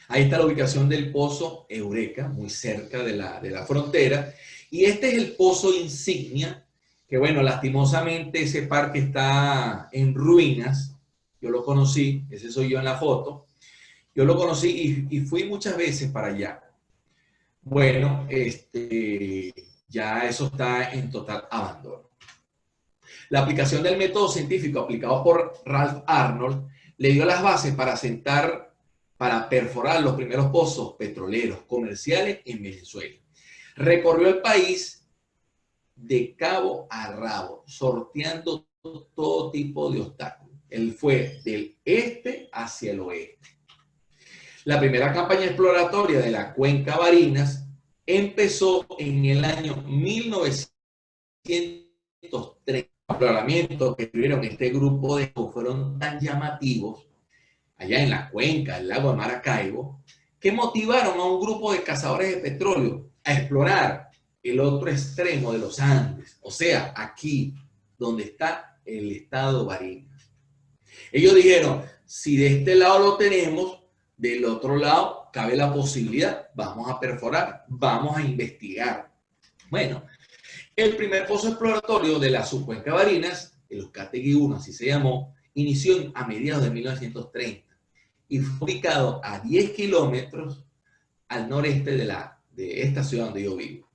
Ahí está la ubicación del pozo Eureka, muy cerca de la frontera. Y este es el pozo insignia, que bueno, lastimosamente ese parque está en ruinas. Yo lo conocí, ese soy yo en la foto. Yo lo conocí y fui muchas veces para allá. Bueno, ya eso está en total abandono. La aplicación del método científico aplicado por Ralph Arnold le dio las bases para perforar los primeros pozos petroleros comerciales en Venezuela. Recorrió el país de cabo a rabo, sorteando todo tipo de obstáculos. Él fue del este hacia el oeste. La primera campaña exploratoria de la cuenca Barinas empezó en el año 1930. Los exploramientos que tuvieron este grupo de fueron tan llamativos allá en la cuenca del lago de Maracaibo que motivaron a un grupo de cazadores de petróleo a explorar el otro extremo de los Andes, o sea, aquí donde está el estado Barinas. Ellos dijeron, si de este lado lo tenemos, del otro lado cabe la posibilidad, vamos a perforar, vamos a investigar. Bueno, el primer pozo exploratorio de la subcuenca Barinas, el Uzcategui 1, así se llamó, inició a mediados de 1930 y fue ubicado a 10 kilómetros al noreste de esta ciudad donde yo vivo.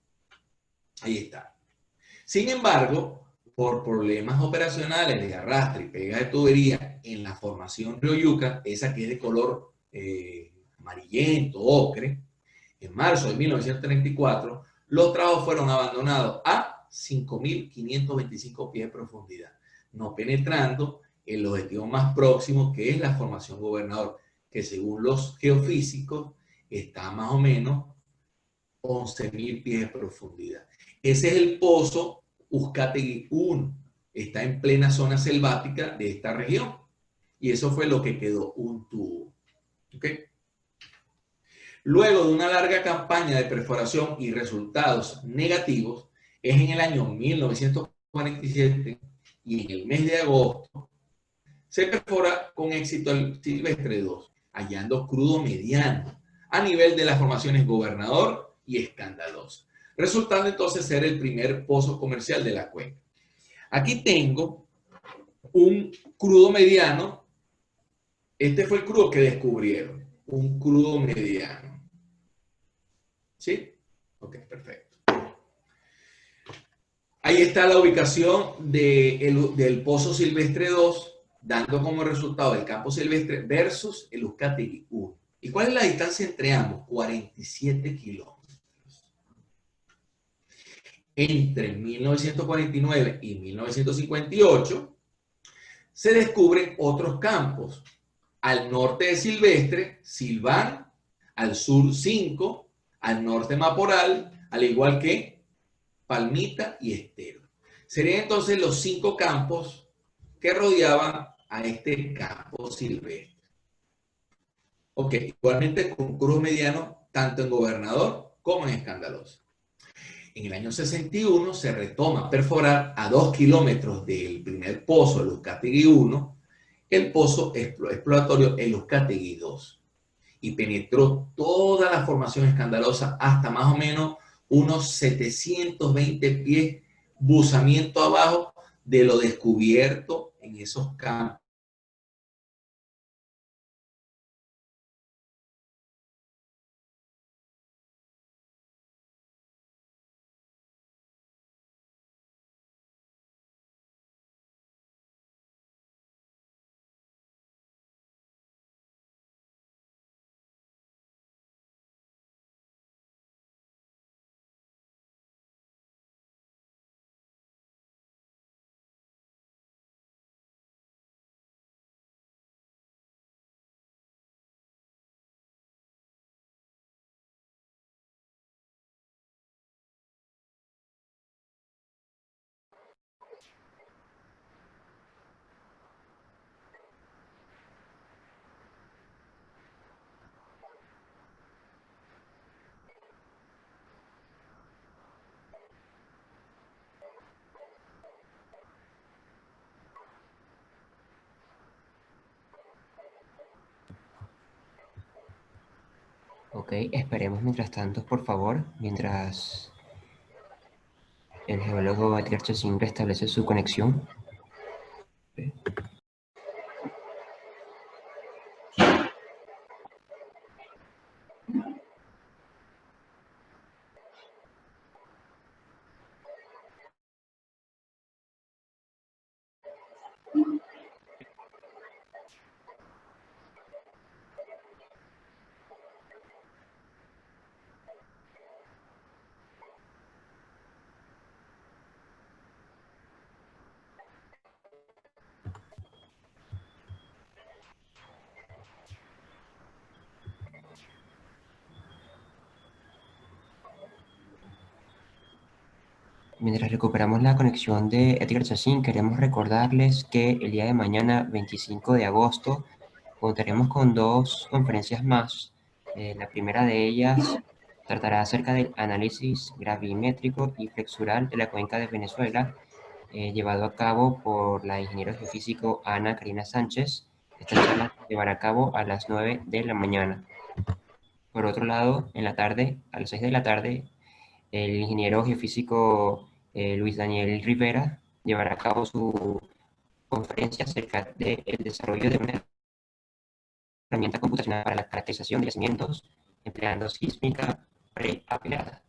Ahí está. Sin embargo, por problemas operacionales de arrastre y pega de tubería en la formación Río Yuca, esa que es de color amarillento, ocre, en marzo de 1934, los trabajos fueron abandonados a 5.525 pies de profundidad, no penetrando el objetivo más próximo, que es la formación Gobernador, que según los geofísicos está más o menos 11.000 pies de profundidad. Ese es el pozo Uzcategui 1, está en plena zona selvática de esta región, y eso fue lo que quedó, un tubo. ¿Okay? Luego de una larga campaña de perforación y resultados negativos, es en el año 1947 y en el mes de agosto se perfora con éxito el Silvestre 2, hallando crudo mediano a nivel de las formaciones Gobernador y Escandalosa, resultando entonces ser el primer pozo comercial de la cuenca. Aquí tengo un crudo mediano Este fue el crudo que descubrieron, un crudo mediano. ¿Sí? Ok, perfecto. Ahí está la ubicación del Pozo Silvestre 2, dando como resultado el campo silvestre versus el Uzcategui 1. ¿Y cuál es la distancia entre ambos? 47 kilómetros. Entre 1949 y 1958 se descubren otros campos. Al norte de Silvestre, Silván, al sur 5, al norte Maporal, al igual que Palmita y Estero. Serían entonces los 5 campos que rodeaban a este campo silvestre. Ok, igualmente con cruz mediano tanto en Gobernador como en Escandalosa. En el año 61 se retoma perforar a 2 kilómetros del primer pozo, el Uzcategui 1, el pozo exploratorio, el Uzcategui 2, y penetró toda la formación Escandalosa hasta más o menos unos 720 pies buzamiento abajo de lo descubierto en esos campos. Ok, esperemos mientras tanto, por favor, mientras el geólogo Edgar Chacín restablece su conexión. Mientras recuperamos la conexión de Edgar Chacín, queremos recordarles que el día de mañana, 25 de agosto, contaremos con 2 conferencias más. La primera de ellas tratará acerca del análisis gravimétrico y flexural de la cuenca de Venezuela, llevado a cabo por la ingeniero geofísico Ana Karina Sánchez. Esta charla se llevará a cabo a las 9 de la mañana. Por otro lado, en la tarde, a las 6 de la tarde, el ingeniero geofísico Luis Daniel Rivera llevará a cabo su conferencia acerca del desarrollo de una herramienta computacional para la caracterización de yacimientos empleando sísmica preapelada.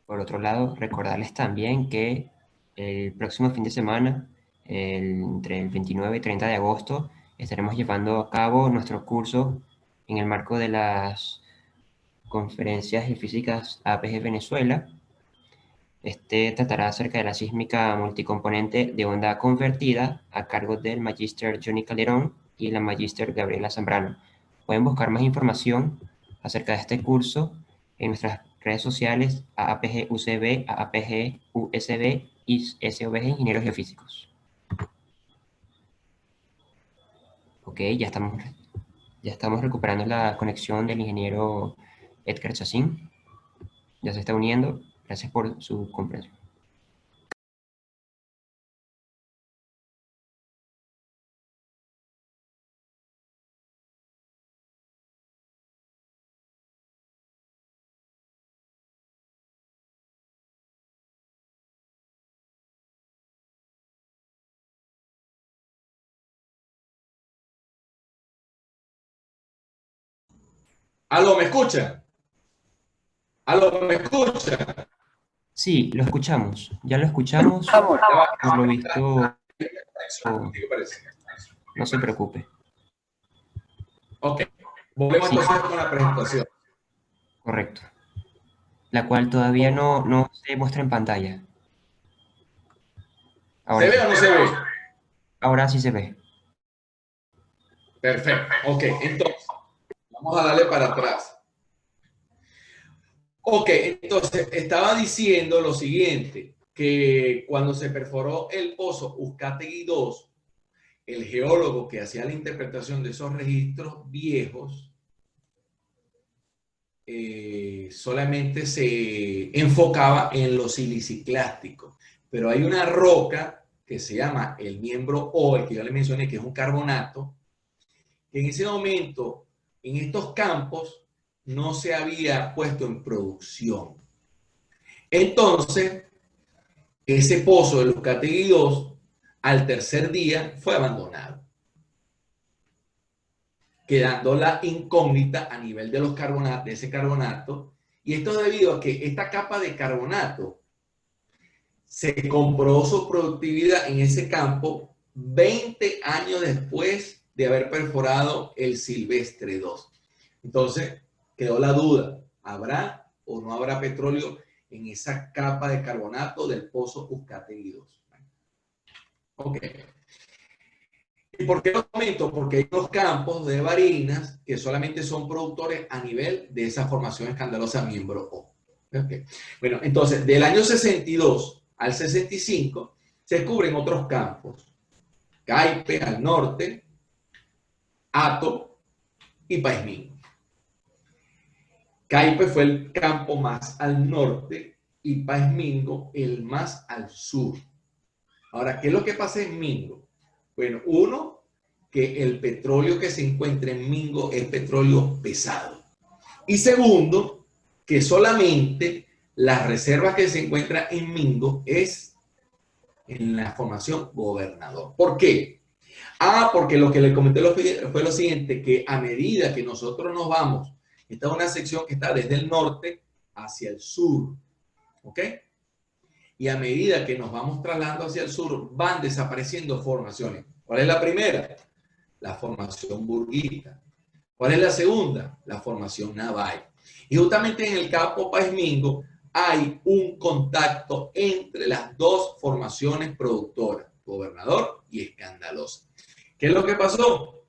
Por otro lado, recordarles también que el próximo fin de semana, entre el 29 y 30 de agosto, estaremos llevando a cabo nuestro curso en el marco de las conferencias geofísicas APG Venezuela. Este tratará acerca de la sísmica multicomponente de onda convertida a cargo del Magíster Johnny Calderón y la Magíster Gabriela Zambrano. Pueden buscar más información acerca de este curso en nuestras Redes sociales, AAPG UCB, AAPG USB y SOBG Ingenieros Geofísicos. Ok, ya estamos recuperando la conexión del ingeniero Edgar Chacín. Ya se está uniendo. Gracias por su comprensión. Aló, ¿me escuchan? Aló, ¿me escuchan? Sí, lo escuchamos. Ya lo escuchamos. Ya va, Por lo visto, ¿qué parece? no se preocupe. Ok, volvemos Sí, entonces con la presentación. correcto. La cual todavía no se muestra en pantalla. ¿Se Ahora ve sí. o no se ve? Ahora sí se ve. Perfecto. Ok, entonces, vamos a darle para atrás. Ok, entonces, estaba diciendo lo siguiente, que cuando se perforó el pozo Uzcategui 2, el geólogo que hacía la interpretación de esos registros viejos solamente se enfocaba en los siliciclásticos, pero hay una roca que se llama el miembro O, el que yo le mencioné, que es un carbonato, que en ese momento, en estos campos, no se había puesto en producción. Entonces, ese pozo de los Uzcategui 2, al tercer día, fue abandonado, quedando la incógnita a nivel de los carbonatos, de ese carbonato, y esto debido a que esta capa de carbonato se comprobó su productividad en ese campo 20 años después de haber perforado el Silvestre 2. Entonces, quedó la duda, ¿habrá o no habrá petróleo en esa capa de carbonato del pozo Uzcategui 2? Ok. ¿Y por qué lo comento? Porque hay unos campos de barinas que solamente son productores a nivel de esa formación escandalosa miembro O. Okay. Bueno, entonces, del año 62 al 65 se descubren otros campos. Caipe al norte, Hato y País Mingo. Caipe fue el campo más al norte y País Mingo el más al sur. Ahora, ¿qué es lo que pasa en Mingo? Bueno, uno, que el petróleo que se encuentra en Mingo es petróleo pesado. Y segundo, que solamente las reservas que se encuentran en Mingo es en la formación Gobernador. ¿Por qué? Porque lo que le comenté fue lo siguiente, que a medida que nosotros nos vamos, esta es una sección que está desde el norte hacia el sur, ¿ok? Y a medida que nos vamos trasladando hacia el sur, van desapareciendo formaciones. ¿Cuál es la primera? La formación burguita. ¿Cuál es la segunda? La formación naval. Y justamente en el campo País Mingo hay un contacto entre las dos formaciones productoras, Gobernador y Escandalosa. ¿Qué es lo que pasó?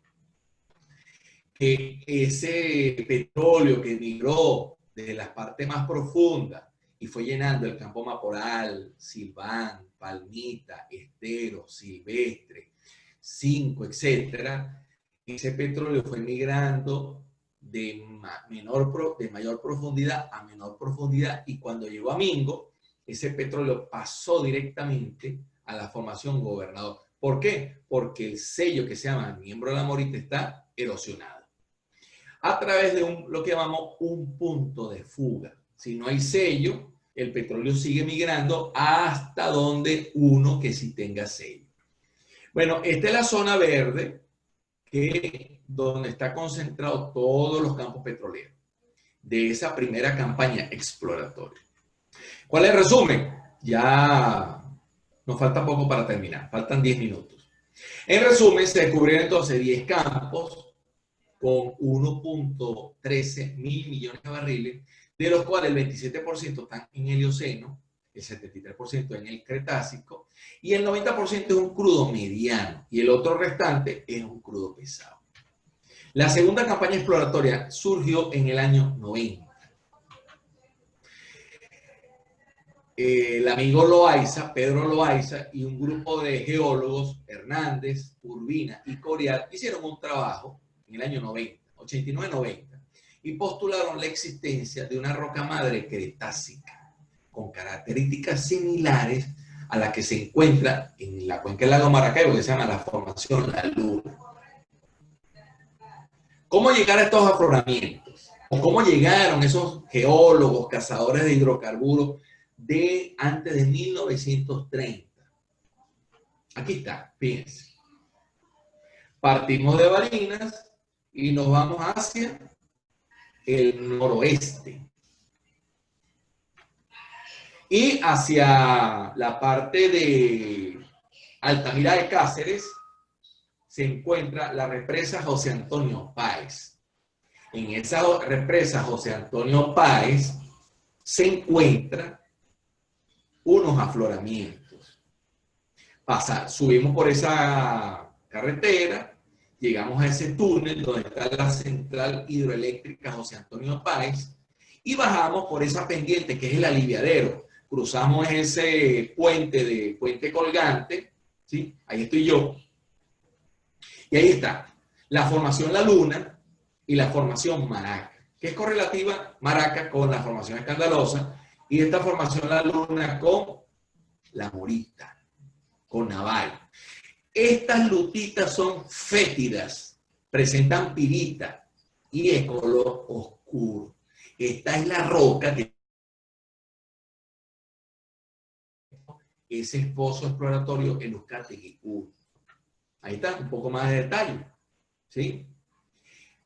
Que ese petróleo que migró desde las partes más profundas y fue llenando el campo Maporal, Silván, Palmita, Estero, Silvestre, Cinco, etcétera, ese petróleo fue migrando de mayor profundidad a menor profundidad y cuando llegó a Mingo, ese petróleo pasó directamente a la formación Gobernador. ¿Por qué? Porque el sello que se llama miembro de la Morita está erosionado a través de lo que llamamos un punto de fuga. Si no hay sello, el petróleo sigue migrando hasta donde uno que sí tenga sello. Bueno, esta es la zona verde, donde está concentrado todos los campos petroleros de esa primera campaña exploratoria. ¿Cuál es el resumen? Ya nos falta poco para terminar, faltan 10 minutos. En resumen, se descubrieron entonces 10 campos con 1.13 mil millones de barriles, de los cuales el 27% están en el Eoceno, el 73% en el Cretácico, y el 90% es un crudo mediano, y el otro restante es un crudo pesado. La segunda campaña exploratoria surgió en el año 90. el amigo Loaiza, Pedro Loaiza, y un grupo de geólogos, Hernández, Urbina y Coriat, hicieron un trabajo en el año 90, 89-90, y postularon la existencia de una roca madre cretácica con características similares a la que se encuentra en la cuenca del lago Maracaibo, que se llama la formación La Luna. ¿Cómo llegar a estos afloramientos? ¿O cómo llegaron esos geólogos, cazadores de hidrocarburos de antes de 1930? Aquí está, fíjense. Partimos de Barinas y nos vamos hacia el noroeste. Y hacia la parte de Altamira de Cáceres se encuentra la represa José Antonio Páez. En esa represa José Antonio Páez se encuentran unos afloramientos. Subimos por esa carretera, llegamos a ese túnel donde está la central hidroeléctrica José Antonio Páez y bajamos por esa pendiente que es el aliviadero. Cruzamos ese puente colgante, ¿sí? Ahí estoy yo. Y ahí está la formación La Luna y la formación Maraca, que es correlativa Maraca con la formación Escandalosa y esta formación La Luna con la Morita, con Naval. Estas lutitas son fétidas, presentan pirita y es color oscuro. Esta es la roca que ese pozo exploratorio en Uzcategui 1. Ahí está, un poco más de detalle. ¿Sí?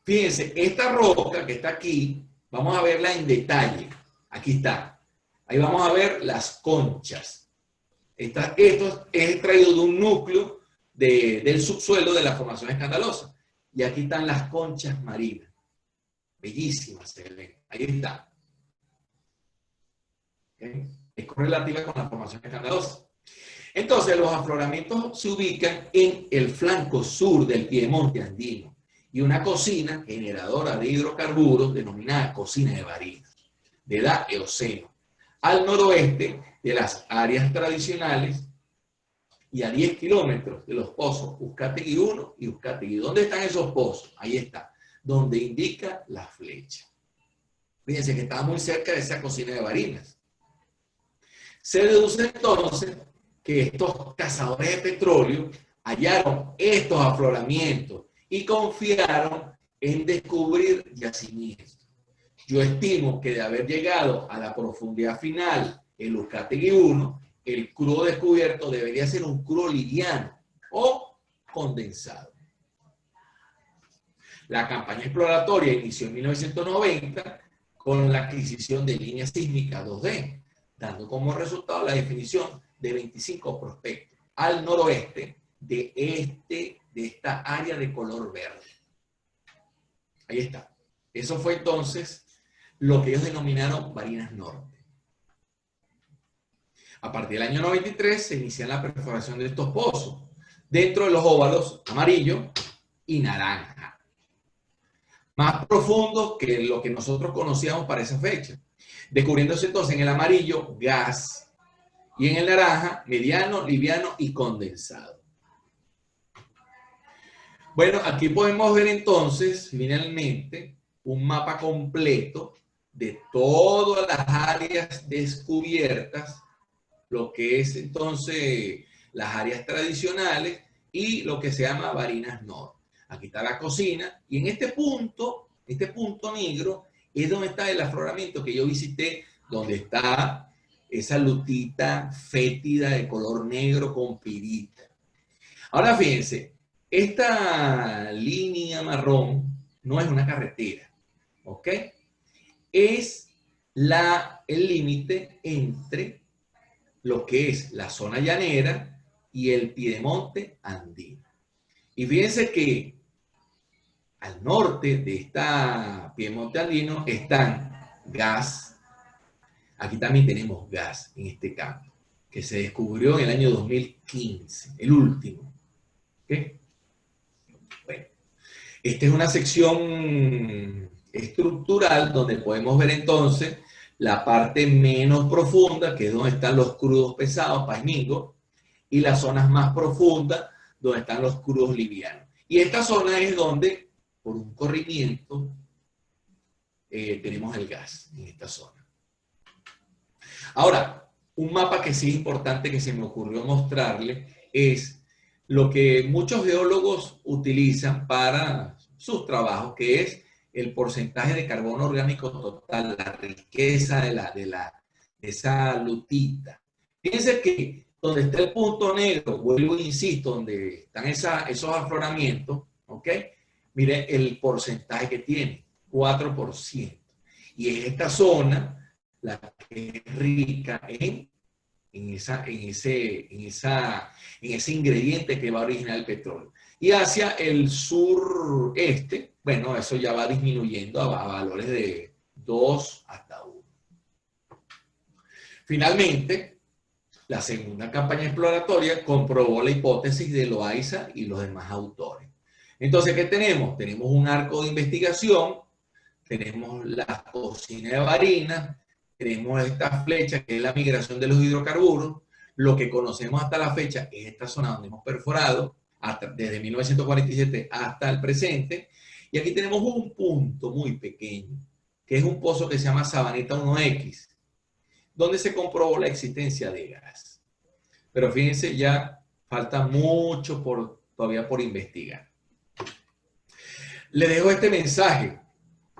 Fíjense, esta roca que está aquí, vamos a verla en detalle. Aquí está. Ahí vamos a ver las conchas. Esto es extraído de un núcleo del subsuelo de la formación Escandalosa. Y aquí están las conchas marinas. Bellísimas se ven. Ahí está. ¿Okay? Es correlativa con la formación Escandalosa. Entonces, los afloramientos se ubican en el flanco sur del piedemonte andino y una cocina generadora de hidrocarburos denominada cocina de Barinas, de edad eoceno, al noroeste de las áreas tradicionales y a 10 kilómetros de los pozos Uzcategui 1 y Uzcategui. ¿Dónde están esos pozos? Ahí está, donde indica la flecha. Fíjense que está muy cerca de esa cocina de Barinas. Se deduce entonces que estos cazadores de petróleo hallaron estos afloramientos y confiaron en descubrir yacimientos. Yo estimo que de haber llegado a la profundidad final en Uzcategui 1, el crudo descubierto debería ser un crudo liviano o condensado. La campaña exploratoria inició en 1990 con la adquisición de líneas sísmicas 2D, dando como resultado la definición de 25 prospectos al noroeste de esta área de color verde. Ahí está. Eso fue entonces lo que ellos denominaron Barinas Norte. A partir del año 93 se inicia la perforación de estos pozos dentro de los óvalos amarillo y naranja, más profundos que lo que nosotros conocíamos para esa fecha, descubriéndose entonces en el amarillo gas y en el naranja mediano, liviano y condensado. Bueno, aquí podemos ver entonces finalmente un mapa completo de todas las áreas descubiertas, lo que es entonces las áreas tradicionales y lo que se llama Barinas Norte. Aquí está la cocina y en este punto negro es donde está el afloramiento que yo visité, donde está esa lutita fétida de color negro con pirita. Ahora fíjense, esta línea marrón no es una carretera, ¿ok? Es el límite entre lo que es la zona llanera y el piedemonte andino. Y fíjense que al norte de esta piedemonte andino están gas. Aquí también tenemos gas en este campo, que se descubrió en el año 2015, el último. ¿Okay? Bueno, esta es una sección estructural donde podemos ver entonces la parte menos profunda, que es donde están los crudos pesados, Paismingo, y las zonas más profundas, donde están los crudos livianos. Y esta zona es donde, por un corrimiento, tenemos el gas en esta zona. Ahora, un mapa que sí es importante que se me ocurrió mostrarle es lo que muchos geólogos utilizan para sus trabajos, que es el porcentaje de carbono orgánico total, la riqueza de esa lutita. Fíjense que donde está el punto negro, vuelvo e insisto, donde están esos afloramientos, ¿ok? Miren el porcentaje que tiene, 4%. Y es esta zona la que es rica en ese ingrediente que va a originar el petróleo. Y hacia el sureste, bueno, eso ya va disminuyendo a valores de 2 hasta 1. Finalmente, la segunda campaña exploratoria comprobó la hipótesis de Loaiza y los demás autores. Entonces, ¿qué tenemos? Tenemos un arco de investigación, tenemos la cocina de Barinas, tenemos esta flecha que es la migración de los hidrocarburos, lo que conocemos hasta la fecha es esta zona donde hemos perforado desde 1947 hasta el presente, y aquí tenemos un punto muy pequeño, que es un pozo que se llama Sabaneta 1X, donde se comprobó la existencia de gas. Pero fíjense, ya falta mucho todavía por investigar. Les dejo este mensaje.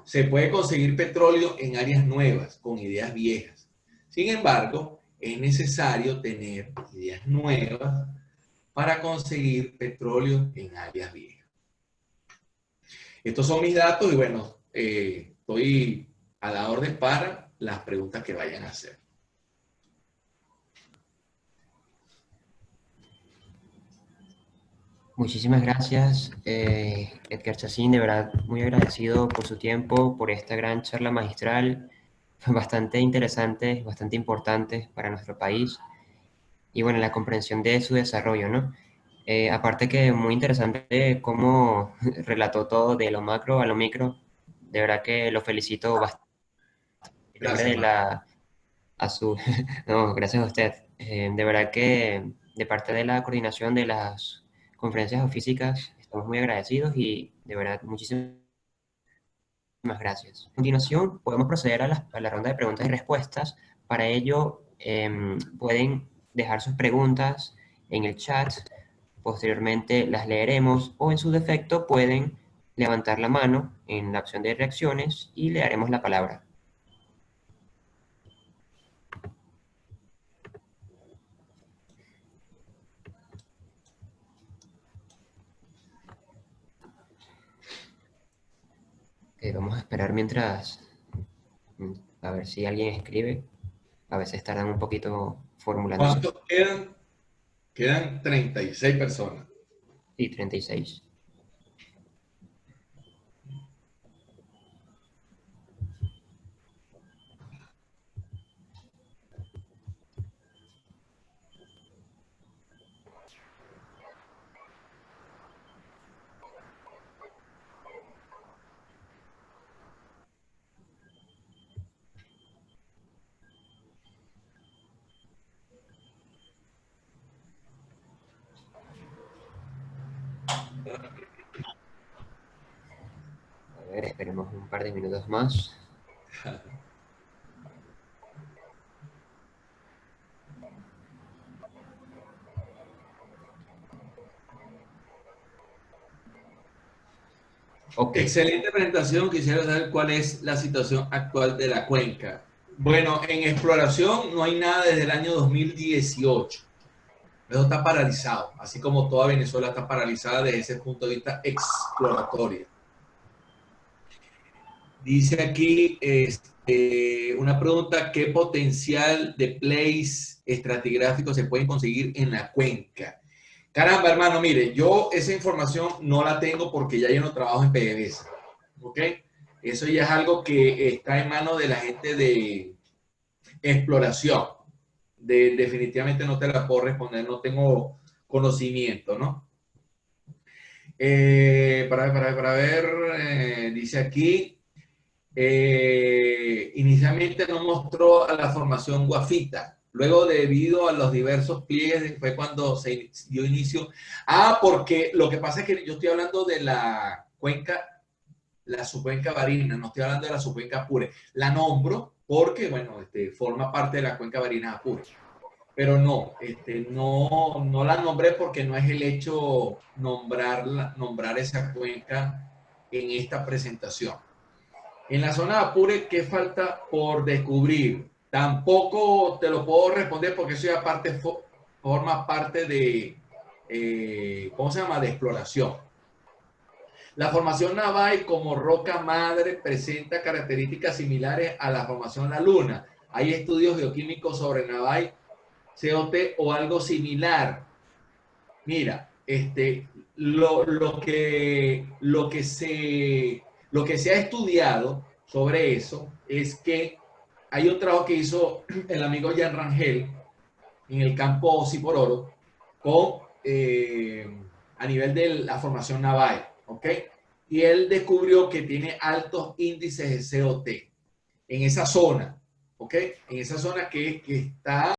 Se puede conseguir petróleo en áreas nuevas, con ideas viejas. Sin embargo, es necesario tener ideas nuevas para conseguir petróleo en áreas viejas. Estos son mis datos y bueno, estoy a la orden para las preguntas que vayan a hacer. Muchísimas gracias, Edgar Chacín, de verdad muy agradecido por su tiempo, por esta gran charla magistral, bastante interesante, bastante importante para nuestro país y bueno, la comprensión de su desarrollo, ¿no? Aparte que muy interesante cómo relató todo de lo macro a lo micro, de verdad que lo felicito bastante. En nombre Gracias, de Marco. No, gracias a usted. De verdad que de parte de la coordinación de las conferencias geofísicas estamos muy agradecidos y de verdad muchísimas gracias. A continuación podemos proceder a la ronda de preguntas y respuestas. Para ello pueden dejar sus preguntas en el chat, posteriormente las leeremos o en su defecto pueden levantar la mano en la opción de reacciones y le daremos la palabra. Vamos a esperar mientras, a ver si alguien escribe. A veces tardan un poquito formulándose. ¿Cuántos quedan? Quedan 36 personas. Sí, 36. A ver, esperemos un par de minutos más. Okay. Excelente presentación. Quisiera saber cuál es la situación actual de la cuenca. Bueno, en exploración no hay nada desde el año 2018. Eso está paralizado, así como toda Venezuela está paralizada desde ese punto de vista exploratorio. Dice aquí una pregunta: ¿qué potencial de plays estratigráficos se pueden conseguir en la cuenca? Caramba, hermano, mire, yo esa información no la tengo porque ya yo no trabajo en PDVSA, ¿ok? Eso ya es algo que está en manos de la gente de exploración. Definitivamente no te la puedo responder, no tengo conocimiento, ¿no? Para ver, dice aquí, inicialmente no mostró a la formación guafita. Luego, debido a los diversos pliegues, fue cuando se dio inicio. Porque lo que pasa es que yo estoy hablando de la cuenca, la subcuenca varina, no estoy hablando de la subcuenca Apure. La nombro porque, bueno, forma parte de la cuenca varina Apure. Pero no, no la nombré porque no es el hecho nombrar esa cuenca en esta presentación. En la zona de Apure, ¿qué falta por descubrir? Tampoco te lo puedo responder porque eso ya forma parte de, ¿cómo se llama?, de exploración. La formación Navay como roca madre presenta características similares a la formación La Luna. Hay estudios geoquímicos sobre Navay, COT o algo similar. Mira, lo que se ha estudiado sobre eso es que hay un trabajo que hizo el amigo Jean Rangel en el campo Cipororo a nivel de la formación naval, ¿ok? Y él descubrió que tiene altos índices de COT en esa zona, ¿ok? En esa zona que está